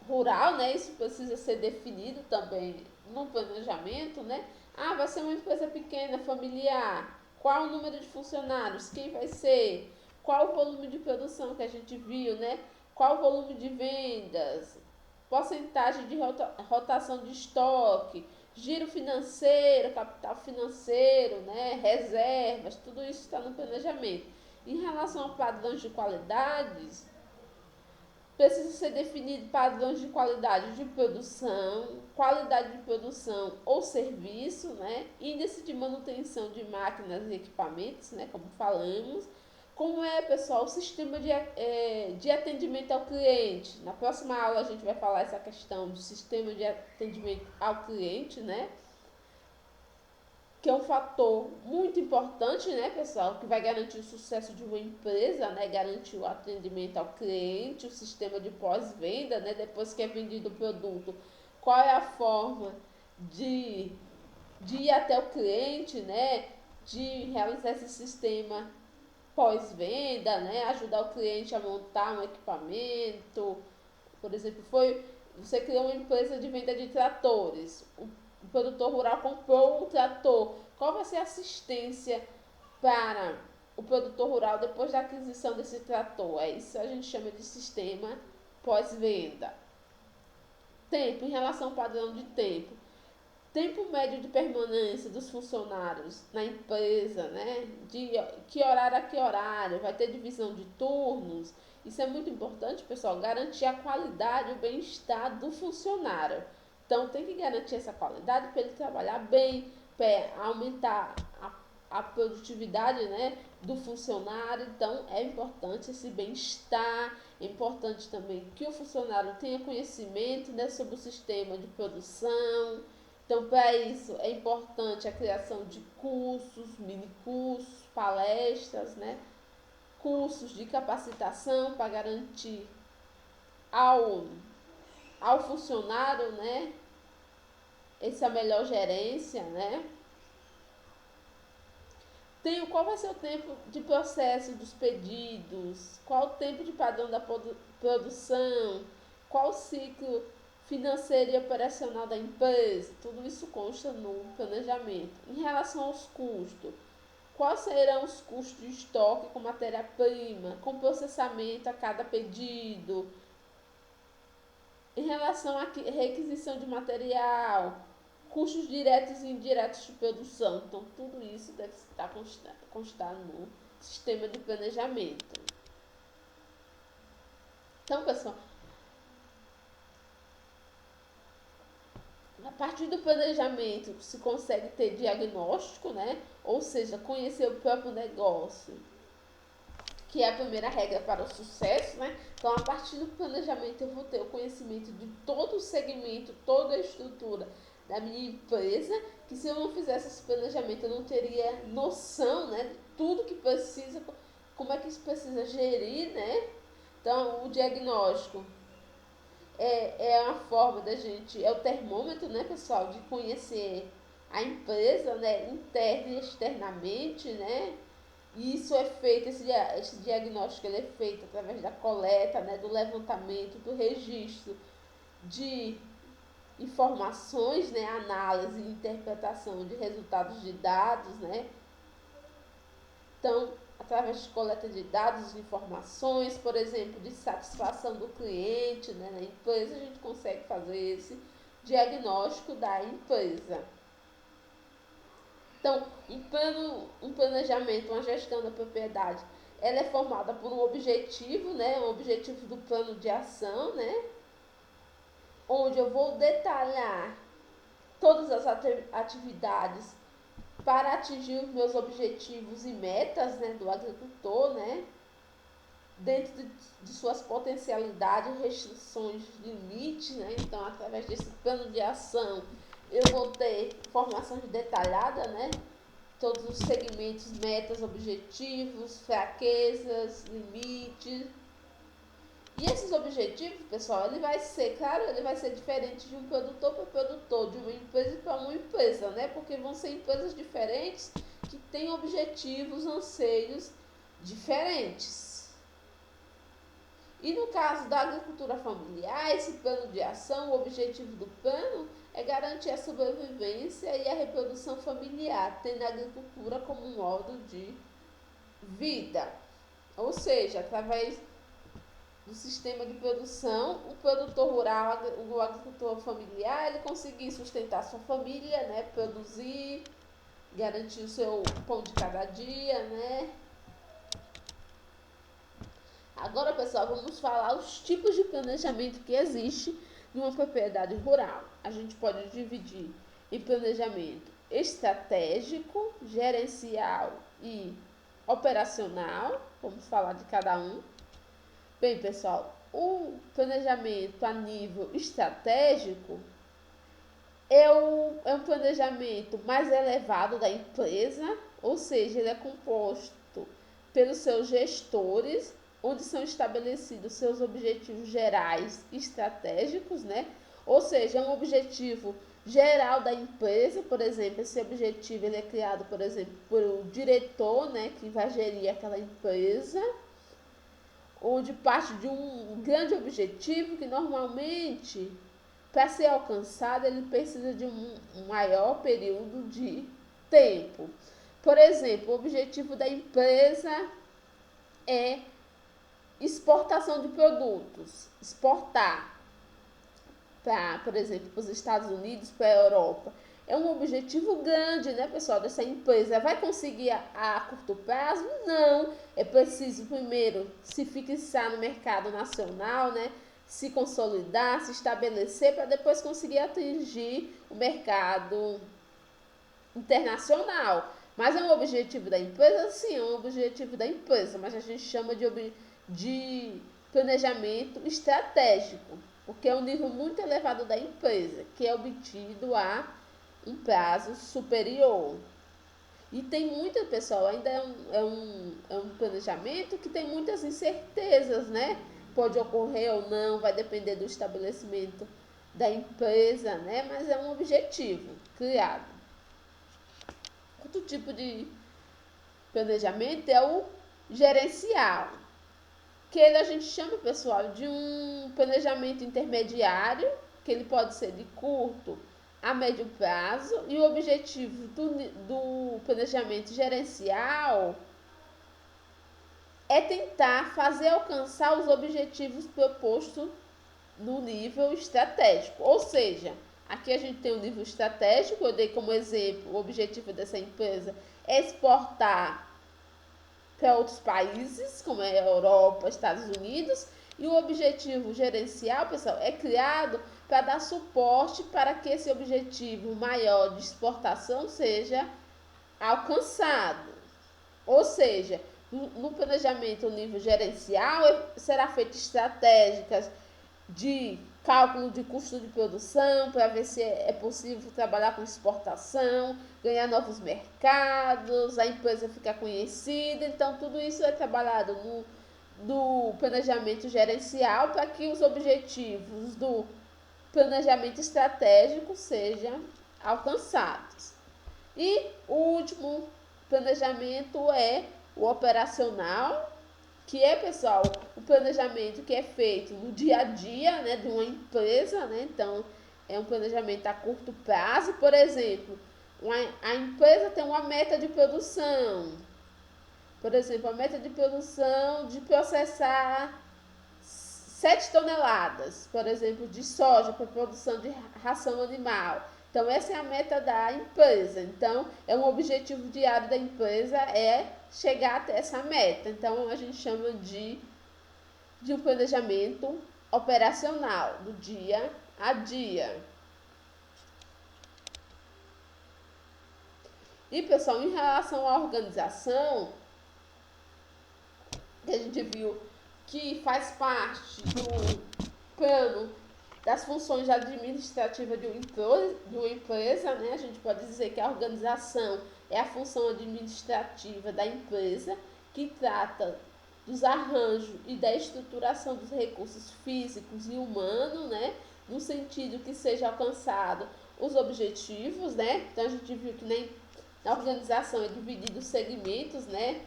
rural, né? Isso precisa ser definido também no planejamento, né? Ah, vai ser uma empresa pequena, familiar. Qual o número de funcionários? Quem vai ser? Qual o volume de produção que a gente viu, né? Qual o volume de vendas? Porcentagem de rotação de estoque, giro financeiro, capital financeiro, né? Reservas, tudo isso está no planejamento. Em relação a padrões de qualidades, precisa ser definido padrões de qualidade de produção ou serviço, né? Índice de manutenção de máquinas e equipamentos, né? Como falamos. Como é, pessoal, o sistema de atendimento ao cliente. Na próxima aula a gente vai falar essa questão do sistema de atendimento ao cliente, né? Que é um fator muito importante, né, pessoal, que vai garantir o sucesso de uma empresa, né, garantir o atendimento ao cliente, o sistema de pós-venda, né, depois que é vendido o produto, qual é a forma de, de ir até o cliente, né, de realizar esse sistema pós-venda, né, ajudar o cliente a montar um equipamento. Por exemplo, você criou uma empresa de venda de tratores, o produtor rural comprou um trator. Qual vai ser a assistência para o produtor rural depois da aquisição desse trator? É isso que a gente chama de sistema pós-venda. Tempo, em relação ao padrão de tempo. Tempo médio de permanência dos funcionários na empresa, né? De que horário a que horário, vai ter divisão de turnos. Isso é muito importante, pessoal, garantir a qualidade e o bem-estar do funcionário. Então, tem que garantir essa qualidade para ele trabalhar bem, para aumentar a produtividade, né, do funcionário. Então, é importante esse bem-estar. É importante também que o funcionário tenha conhecimento, né, sobre o sistema de produção. Então, para isso, é importante a criação de cursos, mini-cursos, palestras, né? Cursos de capacitação para garantir ao, ao funcionário, né? Essa melhor gerência, né? qual vai ser o tempo de processo dos pedidos, qual o tempo de padrão da produção, qual o ciclo financeiro e operacional da empresa, tudo isso consta no planejamento. Em relação aos custos, quais serão os custos de estoque com matéria-prima, com processamento a cada pedido, em relação à requisição de material, custos diretos e indiretos de produção. Então, tudo isso deve estar constar no sistema de planejamento. Então, pessoal, a partir do planejamento se consegue ter diagnóstico, né? Ou seja, conhecer o próprio negócio, que é a primeira regra para o sucesso, né? Então, a partir do planejamento, eu vou ter o conhecimento de todo o segmento, toda a estrutura da minha empresa, que se eu não fizesse esse planejamento, eu não teria noção, né, de tudo que precisa, como é que isso precisa gerir, né? Então, o diagnóstico é uma forma da gente, é o termômetro, né, pessoal, de conhecer a empresa, né, interna e externamente, né? E isso é feito, esse diagnóstico ele é feito através da coleta, né, do levantamento, do registro de informações, né, análise e interpretação de resultados de dados, né? Então, através de coleta de dados e informações, por exemplo, de satisfação do cliente, né, na empresa, a gente consegue fazer esse diagnóstico da empresa. Então, um planejamento, uma gestão da propriedade, ela é formada por um objetivo, né, um objetivo do plano de ação, né, onde eu vou detalhar todas as atividades para atingir os meus objetivos e metas, né, do agricultor, né, dentro de suas potencialidades, restrições, limites, né. Então, através desse plano de ação, eu vou ter informações detalhadas, né, todos os segmentos, metas, objetivos, fraquezas, limites. E esses objetivos, pessoal, ele vai ser, claro, ele vai ser diferente de um produtor para produtor, de uma empresa para uma empresa, né? Porque vão ser empresas diferentes que têm objetivos, anseios diferentes. E no caso da agricultura familiar, esse plano de ação, o objetivo do plano é garantir a sobrevivência e a reprodução familiar, tendo a agricultura como um modo de vida. Ou seja, através do sistema de produção, o produtor rural, o agricultor familiar, ele conseguir sustentar sua família, né, produzir, garantir o seu pão de cada dia, né. Agora, pessoal, vamos falar os tipos de planejamento que existe numa propriedade rural. A gente pode dividir em planejamento estratégico, gerencial e operacional. Vamos falar de cada um. Bem, pessoal, o planejamento a nível estratégico é um planejamento mais elevado da empresa, ou seja, ele é composto pelos seus gestores, onde são estabelecidos seus objetivos gerais estratégicos, né? Ou seja, é um objetivo geral da empresa, por exemplo, esse objetivo ele é criado, por exemplo, pelo diretor, né, que vai gerir aquela empresa, onde parte de um grande objetivo que normalmente, para ser alcançado, ele precisa de um maior período de tempo. Por exemplo, o objetivo da empresa é exportação de produtos, exportar para, por exemplo, para os Estados Unidos, para a Europa. É um objetivo grande, né, pessoal, dessa empresa. Vai conseguir a curto prazo? Não. É preciso primeiro se fixar no mercado nacional, né, se consolidar, se estabelecer, para depois conseguir atingir o mercado internacional. Mas é um objetivo da empresa? Sim, é um objetivo da empresa, mas a gente chama de planejamento estratégico, porque é um nível muito elevado da empresa, que é obtido a um prazo superior. E tem muita, pessoal, ainda é um planejamento que tem muitas incertezas, né? Pode ocorrer ou não, vai depender do estabelecimento da empresa, né? Mas é um objetivo criado. Outro tipo de planejamento é o gerencial, que ele a gente chama, pessoal, de um planejamento intermediário, que ele pode ser de curto a médio prazo, e o objetivo do planejamento gerencial é tentar fazer alcançar os objetivos propostos no nível estratégico. Ou seja, aqui a gente tem o nível estratégico, eu dei como exemplo, o objetivo dessa empresa é exportar para outros países, como é a Europa, Estados Unidos, e o objetivo gerencial, pessoal, é criado para dar suporte para que esse objetivo maior de exportação seja alcançado. Ou seja, no planejamento no nível gerencial será feita estratégicas de cálculo de custo de produção para ver se é possível trabalhar com exportação, ganhar novos mercados, a empresa ficar conhecida. Então, tudo isso é trabalhado no planejamento gerencial para que os objetivos do planejamento estratégico sejam alcançados. E o último planejamento é o operacional, que é, pessoal, o planejamento que é feito no dia a dia, né, de uma empresa, né? Então, é um planejamento a curto prazo. Por exemplo, a empresa tem uma meta de produção. Por exemplo, a meta de produção de processar 7 toneladas, por exemplo, de soja para produção de ração animal. Então, essa é a meta da empresa. Então, é um objetivo diário da empresa é chegar até essa meta. Então, a gente chama de um planejamento operacional, do dia a dia. E, pessoal, em relação à organização, que a gente viu que faz parte do plano das funções administrativas de uma empresa, né? A gente pode dizer que a organização é a função administrativa da empresa que trata dos arranjos e da estruturação dos recursos físicos e humanos, né? No sentido que seja alcançado os objetivos, né? Então a gente viu que na organização é dividido os segmentos, né?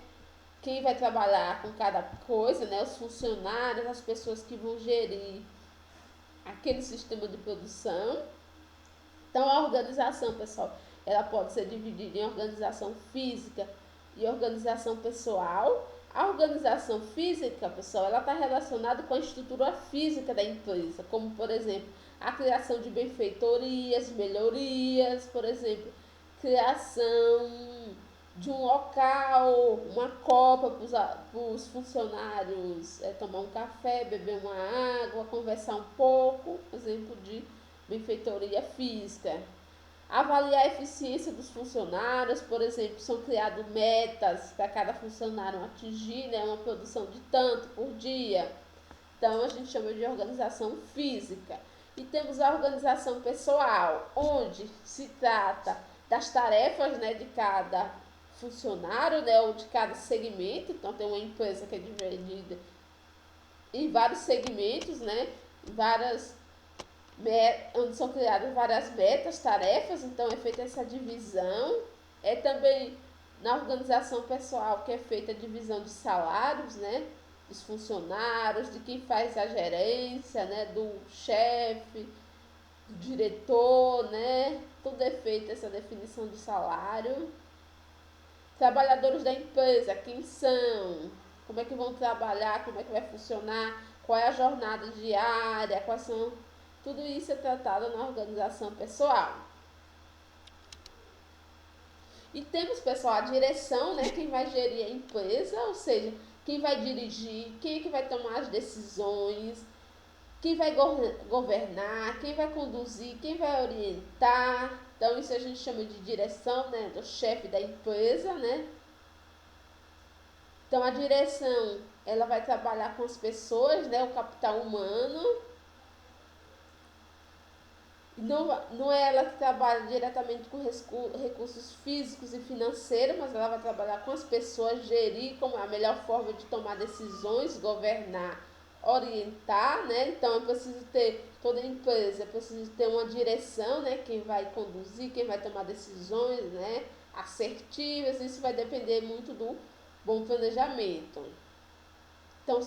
Quem vai trabalhar com cada coisa, né? Os funcionários, as pessoas que vão gerir aquele sistema de produção. Então a organização, pessoal, ela pode ser dividida em organização física e organização pessoal. A organização física, pessoal, ela está relacionada com a estrutura física da empresa, como, por exemplo, a criação de benfeitorias, melhorias, por exemplo, criação de um local, uma copa para os funcionários tomar um café, beber uma água, conversar um pouco, exemplo de benfeitoria física. Avaliar a eficiência dos funcionários, por exemplo, são criadas metas para cada funcionário atingir, né, uma produção de tanto por dia. Então, a gente chama de organização física. E temos a organização pessoal, onde se trata das tarefas, né, de cada funcionário, né, ou de cada segmento. Então, tem uma empresa que é dividida em vários segmentos, né, onde são criadas várias metas, tarefas, então é feita essa divisão. É também na organização pessoal que é feita a divisão de salários, né, dos funcionários, de quem faz a gerência, né, do chefe, do diretor, né, tudo é feita essa definição de salário. Trabalhadores da empresa, quem são, como é que vão trabalhar, como é que vai funcionar, qual é a jornada diária, quais são. Tudo isso é tratado na organização pessoal. E temos, pessoal, a direção, né? Quem vai gerir a empresa, ou seja, quem vai dirigir, quem é que vai tomar as decisões, quem vai governar, quem vai conduzir, quem vai orientar. Então, isso a gente chama de direção, né? Do chefe da empresa, né? Então, a direção, ela vai trabalhar com as pessoas, né? O capital humano. Não é ela que trabalha diretamente com recursos físicos e financeiros, mas ela vai trabalhar com as pessoas, gerir como a melhor forma de tomar decisões, governar, orientar, né? Então é preciso ter, toda empresa é preciso ter uma direção, né? Quem vai conduzir, quem vai tomar decisões, né? assertivas, isso vai depender muito do bom planejamento. Então,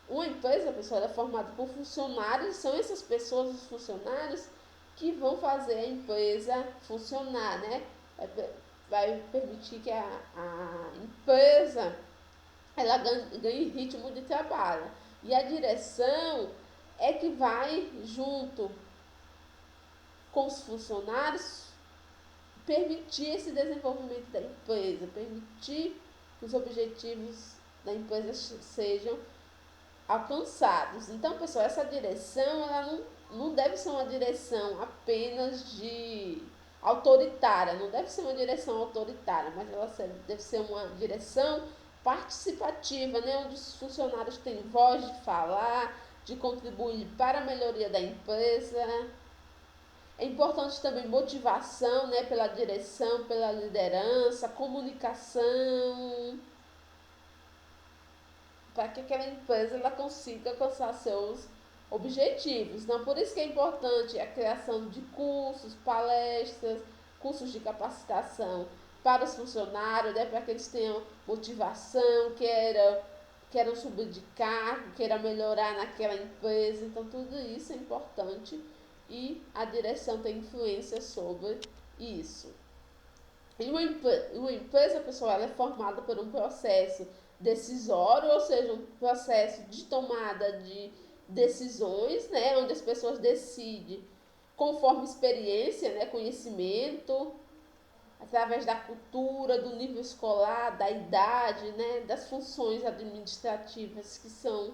uma empresa, pessoal, é formada por funcionários, são essas pessoas, os funcionários, que vão fazer a empresa funcionar, né? Vai permitir que a empresa ela ganhe ritmo de trabalho. E a direção é que vai, junto com os funcionários, permitir esse desenvolvimento da empresa, permitir que os objetivos da empresa sejam alcançados. Então, pessoal, essa direção ela não deve ser uma direção apenas de autoritária, não deve ser uma direção autoritária, mas ela deve ser uma direção participativa, né, onde os funcionários têm voz de falar, de contribuir para a melhoria da empresa. É importante também motivação, né, pela direção, pela liderança, comunicação, para que aquela empresa ela consiga alcançar seus objetivos. Então, por isso que é importante a criação de cursos, palestras, cursos de capacitação para os funcionários, né, para que eles tenham motivação, queiram subir de cargo, queiram melhorar naquela empresa. Então, tudo isso é importante e a direção tem influência sobre isso. E uma empresa, pessoal, ela é formada por um processo decisório, ou seja, um processo de tomada de decisões, né, onde as pessoas decidem conforme experiência, né, conhecimento, através da cultura, do nível escolar, da idade, né, das funções administrativas que são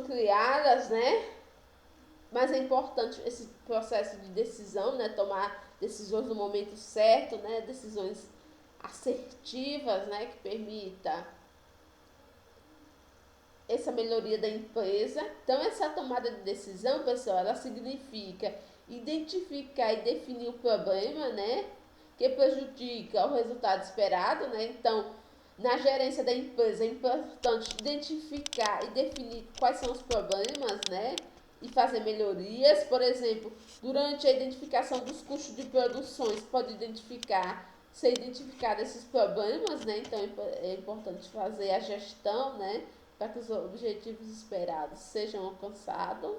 criadas, né, mas é importante esse processo de decisão, né, tomar decisões no momento certo, né, decisões assertivas, né, que permita essa melhoria da empresa. Então, essa tomada de decisão, pessoal, ela significa identificar e definir o problema, né, que prejudica o resultado esperado, né. Então, na gerência da empresa é importante identificar e definir quais são os problemas, né, e fazer melhorias. Por exemplo, durante a identificação dos custos de produções, pode ser identificado esses problemas, né? Então é importante fazer a gestão, né, para que os objetivos esperados sejam alcançados.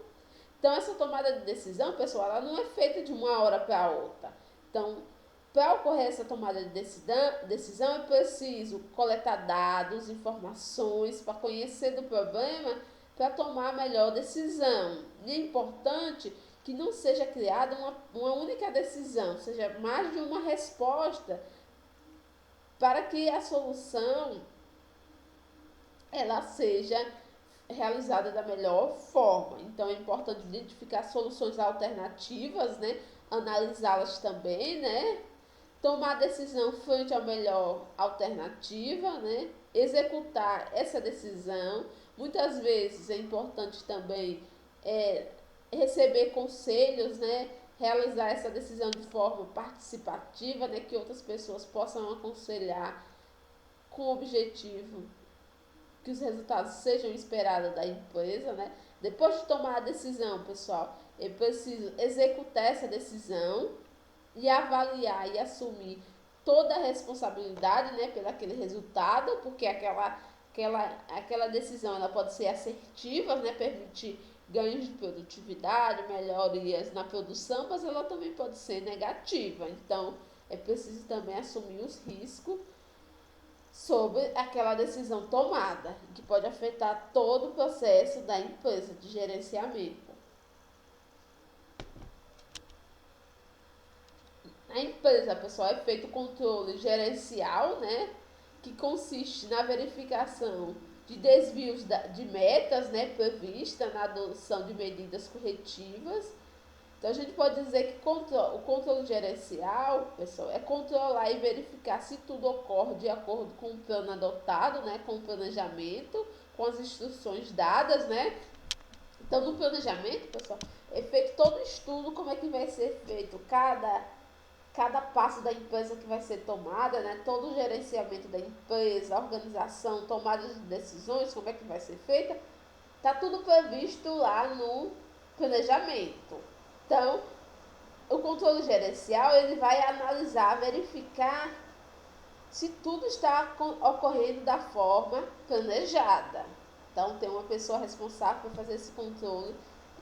Então, essa tomada de decisão, pessoal, ela não é feita de uma hora para outra. Então, para ocorrer essa tomada de decisão, é preciso coletar dados, informações para conhecer do problema, para tomar a melhor decisão. E é importante que não seja criada uma única decisão, seja mais de uma resposta para que a solução ela seja realizada da melhor forma. Então é importante identificar soluções alternativas, né? Analisá-las também, né? Tomar decisão frente à melhor alternativa, né? Executar essa decisão. Muitas vezes é importante também receber conselhos, né? Realizar essa decisão de forma participativa, né? Que outras pessoas possam aconselhar com o objetivo que os resultados sejam esperados da empresa, né? Depois de tomar a decisão, pessoal, é preciso executar essa decisão e avaliar e assumir toda a responsabilidade, né, pelo aquele resultado, porque aquela decisão ela pode ser assertiva, né, permitir ganhos de produtividade, melhorias na produção, mas ela também pode ser negativa. Então, é preciso também assumir os riscos sobre aquela decisão tomada, que pode afetar todo o processo da empresa de gerenciamento. Na empresa, pessoal, é feito o controle gerencial, né, que consiste na verificação de desvios de metas, né, prevista na adoção de medidas corretivas. Então, a gente pode dizer que o controle gerencial, pessoal, é controlar e verificar se tudo ocorre de acordo com o plano adotado, né, com o planejamento, com as instruções dadas, né. Então, no planejamento, pessoal, é feito todo o estudo, como é que vai ser feito cada passo da empresa que vai ser tomada, né, todo o gerenciamento da empresa, a organização, tomada de decisões, como é que vai ser feita, tá tudo previsto lá no planejamento. Então, o controle gerencial ele vai analisar, verificar se tudo está ocorrendo da forma planejada. Então, tem uma pessoa responsável por fazer esse controle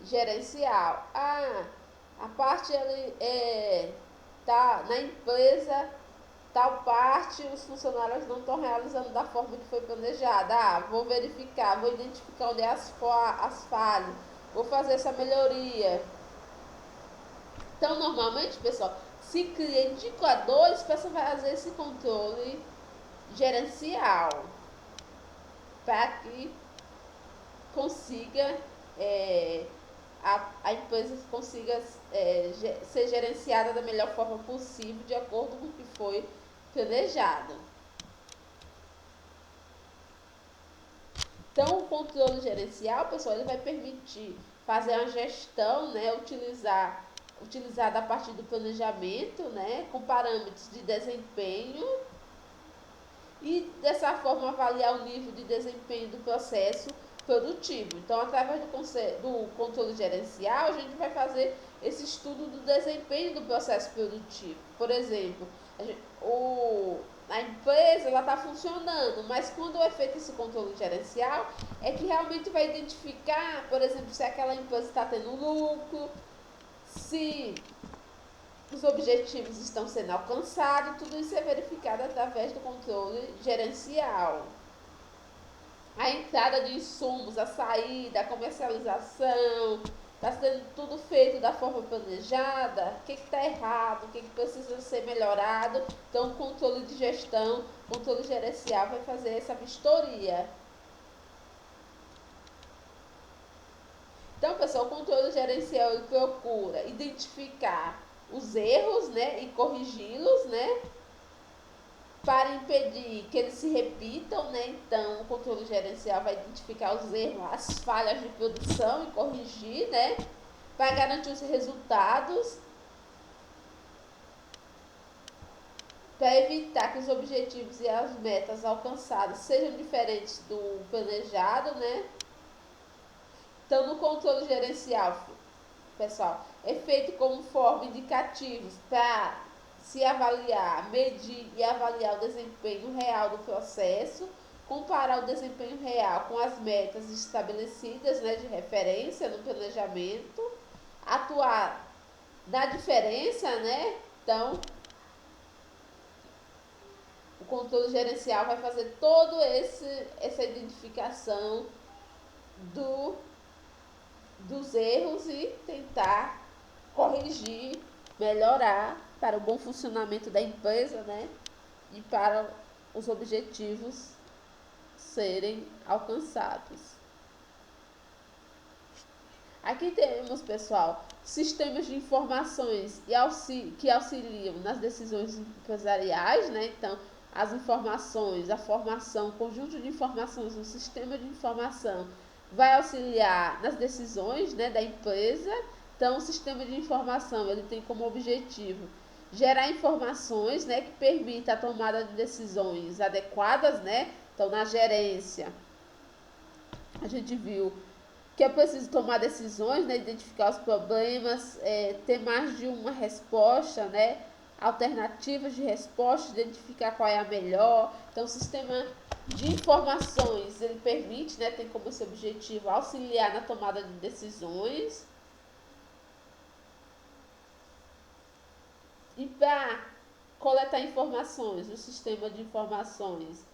gerencial. A parte ele tá na empresa, tal parte os funcionários não estão realizando da forma que foi planejada. Vou verificar, vou identificar onde é as falhas, vou fazer essa melhoria. Então, normalmente, pessoal, se cria indicadores para você fazer esse controle gerencial, para que consiga a empresa consiga ser gerenciada da melhor forma possível, de acordo com o que foi planejado. Então, o controle gerencial, pessoal, ele vai permitir fazer uma gestão, né, utilizada a partir do planejamento, né, com parâmetros de desempenho e dessa forma avaliar o nível de desempenho do processo produtivo. Então, através do controle gerencial, a gente vai fazer esse estudo do desempenho do processo produtivo. Por exemplo, a empresa está funcionando, mas quando é feito esse controle gerencial, é que realmente vai identificar, por exemplo, se aquela empresa está tendo lucro, se os objetivos estão sendo alcançados, tudo isso é verificado através do controle gerencial. A entrada de insumos, a saída, a comercialização, está sendo tudo feito da forma planejada, o que está errado, o que precisa ser melhorado. Então, o controle de gestão, o controle gerencial vai fazer essa vistoria. Então, pessoal, o controle gerencial ele procura identificar os erros, né, e corrigi-los, né, para impedir que eles se repitam, né? Então, o controle gerencial vai identificar os erros, as falhas de produção e corrigir, né, para garantir os resultados, para evitar que os objetivos e as metas alcançadas sejam diferentes do planejado, né? Então, no controle gerencial, pessoal, é feito como forma indicativos para se avaliar, medir e avaliar o desempenho real do processo, comparar o desempenho real com as metas estabelecidas, né, de referência no planejamento, atuar na diferença, né? Então, o controle gerencial vai fazer toda essa identificação dos erros e tentar corrigir, melhorar para o bom funcionamento da empresa, né? E para os objetivos serem alcançados. Aqui temos, pessoal, sistemas de informações que auxiliam nas decisões empresariais, né? Então, as informações, a formação, o conjunto de informações, o sistema de informação vai auxiliar nas decisões, né, da empresa. Então, o sistema de informação ele tem como objetivo gerar informações, né, que permita a tomada de decisões adequadas, né? Então, na gerência, a gente viu que é preciso tomar decisões, né, identificar os problemas, ter mais de uma resposta, né, alternativas de resposta, identificar qual é a melhor. Então, o sistema de informações, ele permite, né, tem como seu objetivo auxiliar na tomada de decisões. E para coletar informações, o sistema de informações,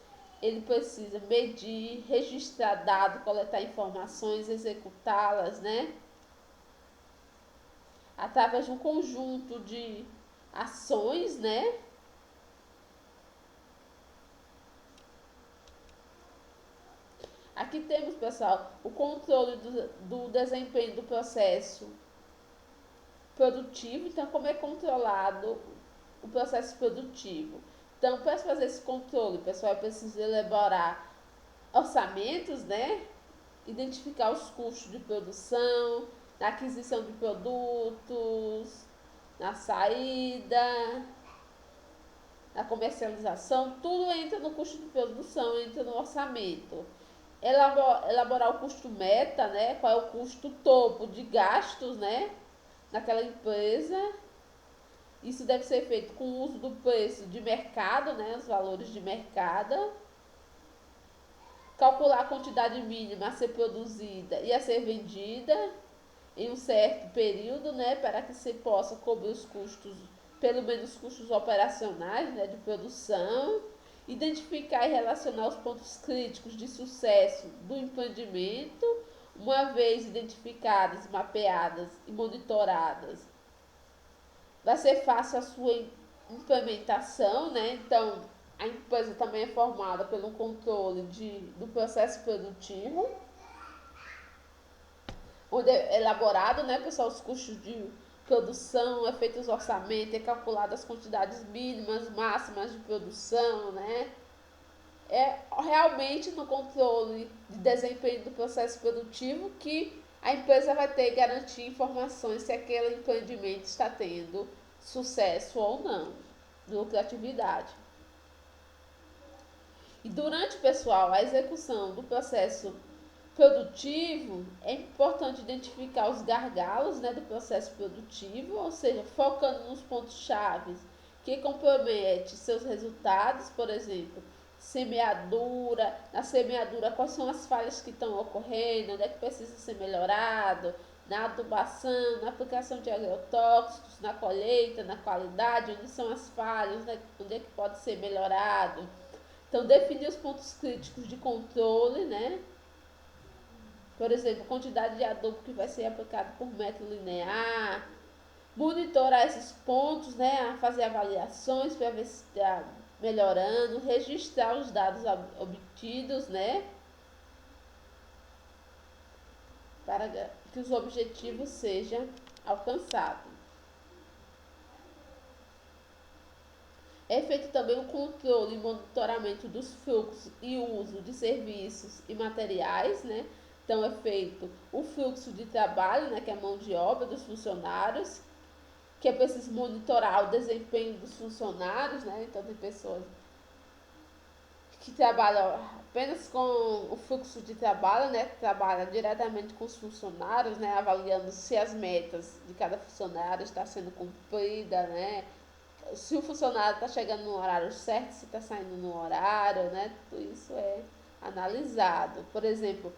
ele precisa medir, registrar dados, coletar informações, executá-las, né? Através de um conjunto de ações, né? Aqui temos, pessoal, o controle do desempenho do processo produtivo. Então, como é controlado o processo produtivo? Então, para fazer esse controle, pessoal, é preciso elaborar orçamentos, né? Identificar os custos de produção, na aquisição de produtos, na saída, na comercialização, tudo entra no custo de produção, entra no orçamento. Elaborar o custo meta, né? Qual é o custo topo de gastos, né? Naquela empresa. Isso deve ser feito com o uso do preço de mercado, né, os valores de mercado, calcular a quantidade mínima a ser produzida e a ser vendida em um certo período, né, para que se possa cobrir os custos, pelo menos os custos operacionais, né, de produção, identificar e relacionar os pontos críticos de sucesso do empreendimento, uma vez identificadas, mapeadas e monitoradas. Vai ser fácil a sua implementação, né? Então, a empresa também é formada pelo controle do processo produtivo, onde é elaborado, né, pessoal, os custos de produção, é feito os orçamentos, é calculado as quantidades mínimas, máximas de produção, né? É realmente no controle de desempenho do processo produtivo que a empresa vai ter que garantir informações se aquele empreendimento está tendo sucesso ou não, lucratividade. E durante, pessoal, a execução do processo produtivo, é importante identificar os gargalos, né, do processo produtivo, ou seja, focando nos pontos chaves que comprometem seus resultados, por exemplo, semeadura, na semeadura quais são as falhas que estão ocorrendo, onde é que precisa ser melhorado, na adubação, na aplicação de agrotóxicos, na colheita, na qualidade, onde são as falhas, né, onde é que pode ser melhorado. Então, definir os pontos críticos de controle, né? Por exemplo, quantidade de adubo que vai ser aplicado por metro linear, monitorar esses pontos, né, fazer avaliações para ver se está melhorando, registrar os dados obtidos, né, para que os objetivos sejam alcançados. É feito também o controle e monitoramento dos fluxos e uso de serviços e materiais, né? Então é feito o fluxo de trabalho, né, que é a mão de obra dos funcionários, que é preciso monitorar o desempenho dos funcionários, né? Então tem pessoas que trabalham apenas com o fluxo de trabalho, né? Que trabalha diretamente com os funcionários, né? Avaliando se as metas de cada funcionário está sendo cumprida, né? Se o funcionário está chegando no horário certo, se está saindo no horário, né? Tudo isso é analisado. Por exemplo,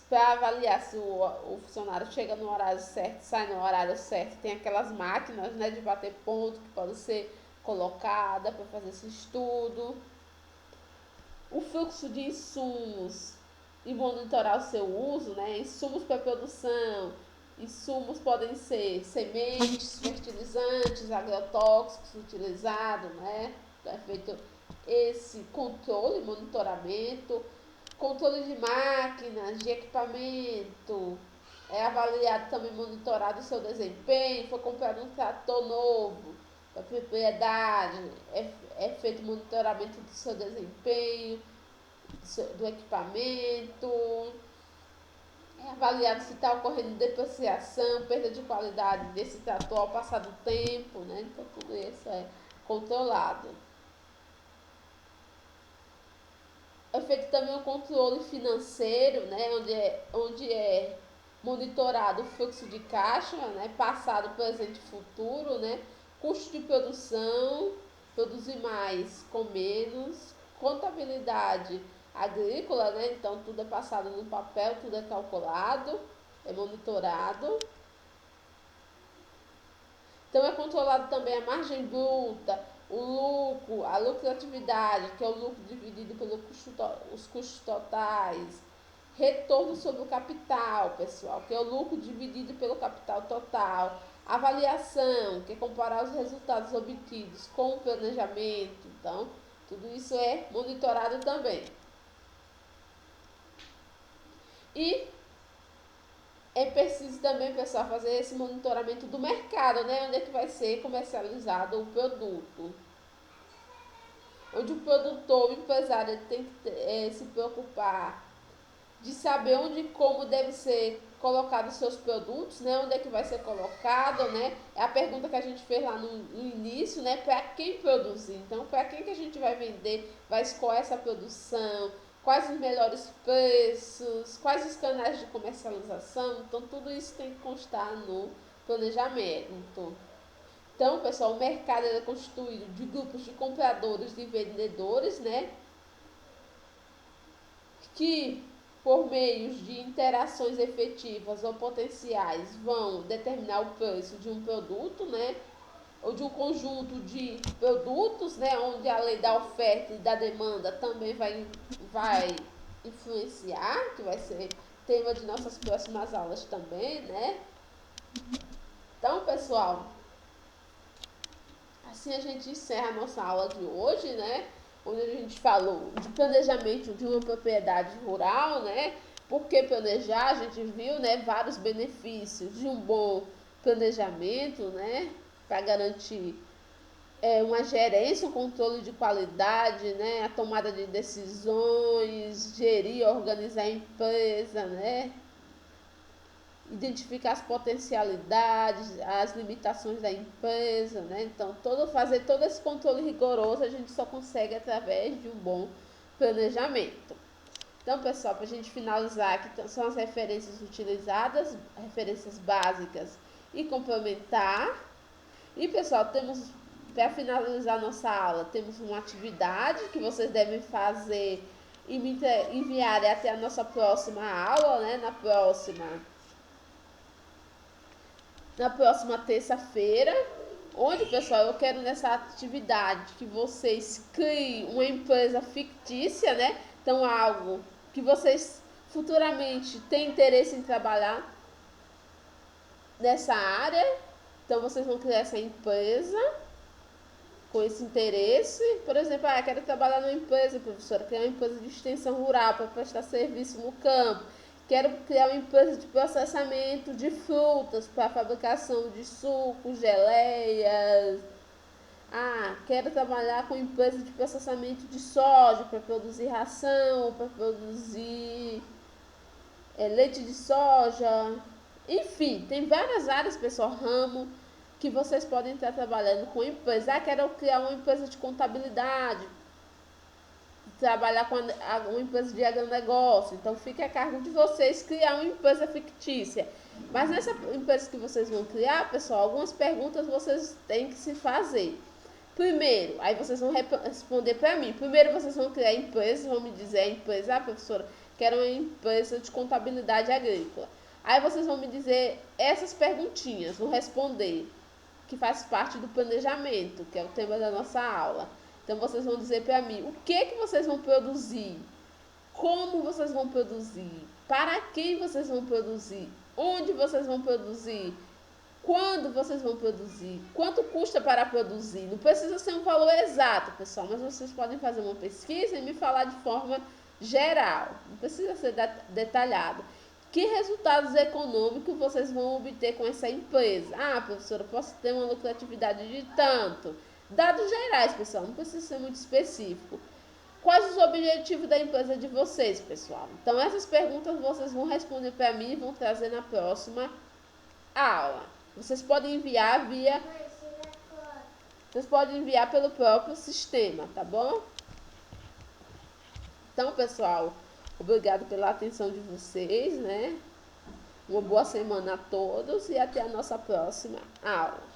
para avaliar se o funcionário chega no horário certo, sai no horário certo, tem aquelas máquinas, né, de bater ponto que podem ser colocadas para fazer esse estudo. O fluxo de insumos e monitorar o seu uso, né? Insumos para produção, insumos podem ser sementes, fertilizantes, agrotóxicos utilizados, né? É feito esse controle, monitoramento, controle de máquinas, de equipamento, é avaliado também, monitorado o seu desempenho, foi comprado um trator novo para propriedade, é feito monitoramento do seu desempenho, do equipamento, é avaliado se está ocorrendo depreciação, perda de qualidade desse trator ao passar do tempo, né? Então tudo isso é controlado. É feito também um controle financeiro, né? Onde é monitorado o fluxo de caixa, né? Passado, presente e futuro, né? Custo de produção, produzir mais com menos, contabilidade agrícola, né? Então tudo é passado no papel, tudo é calculado, é monitorado. Então é controlado também a margem bruta, o lucro, a lucratividade, que é o lucro dividido pelos os custos totais, retorno sobre o capital, pessoal, que é o lucro dividido pelo capital total, avaliação, que é comparar os resultados obtidos com o planejamento. Então, tudo isso é monitorado também. E é preciso também, pessoal, fazer esse monitoramento do mercado, né? Onde é que vai ser comercializado o produto. Onde o produtor, o empresário, tem que se preocupar de saber onde e como deve ser colocado os seus produtos, né? Onde é que vai ser colocado, né? É a pergunta que a gente fez lá no início, né? Para quem produzir? Então, para quem que a gente vai vender, vai escolher essa produção, quais os melhores preços, quais os canais de comercialização. Então, tudo isso tem que constar no planejamento. Então, Então, pessoal, o mercado é constituído de grupos de compradores e vendedores, né? Que, por meio de interações efetivas ou potenciais, vão determinar o preço de um produto, né? Ou de um conjunto de produtos, né? Onde a lei da oferta e da demanda também vai influenciar, que vai ser tema de nossas próximas aulas também, né? Então, pessoal, assim a gente encerra a nossa aula de hoje, né? Onde a gente falou de planejamento de uma propriedade rural, né? Por que planejar? A gente viu, né, vários benefícios de um bom planejamento, né? Para garantir uma gerência, um controle de qualidade, né? A tomada de decisões, gerir, organizar a empresa, né? Identificar as potencialidades, as limitações da empresa, né? Então, fazer todo esse controle rigoroso a gente só consegue através de um bom planejamento. Então, pessoal, para a gente finalizar, aqui são as referências utilizadas, referências básicas e complementar. E, pessoal, para finalizar nossa aula, temos uma atividade que vocês devem fazer e me enviarem até a nossa próxima aula, né? Na próxima terça-feira, onde, pessoal, eu quero nessa atividade que vocês criem uma empresa fictícia, né? Então, algo que vocês futuramente têm interesse em trabalhar nessa área. Então, vocês vão criar essa empresa com esse interesse. Por exemplo, quero trabalhar numa empresa, professora, criar uma empresa de extensão rural para prestar serviço no campo. Quero criar uma empresa de processamento de frutas para fabricação de sucos, geleias. Quero trabalhar com empresa de processamento de soja para produzir ração, para produzir leite de soja. Enfim, tem várias áreas, pessoal, ramo que vocês podem estar trabalhando com empresa. Quero criar uma empresa de contabilidade, trabalhar com uma empresa de agronegócio. Então, fica a cargo de vocês criar uma empresa fictícia. Mas nessa empresa que vocês vão criar, pessoal, algumas perguntas vocês têm que se fazer. Primeiro, aí vocês vão responder para mim. Primeiro, vocês vão criar a empresa, vão me dizer a empresa, professora, quero uma empresa de contabilidade agrícola. Aí vocês vão me dizer essas perguntinhas, vão responder, que faz parte do planejamento, que é o tema da nossa aula. Então, vocês vão dizer para mim o que vocês vão produzir, como vocês vão produzir, para quem vocês vão produzir, onde vocês vão produzir, quando vocês vão produzir, quanto custa para produzir. Não precisa ser um valor exato, pessoal, mas vocês podem fazer uma pesquisa e me falar de forma geral, não precisa ser detalhado. Que resultados econômicos vocês vão obter com essa empresa? Professora, posso ter uma lucratividade de tanto. Dados gerais, pessoal, não precisa ser muito específico. Quais os objetivos da empresa de vocês, pessoal? Então, essas perguntas vocês vão responder para mim e vão trazer na próxima aula. Vocês podem enviar pelo próprio sistema, tá bom? Então, pessoal, obrigado pela atenção de vocês, né? Uma boa semana a todos e até a nossa próxima aula.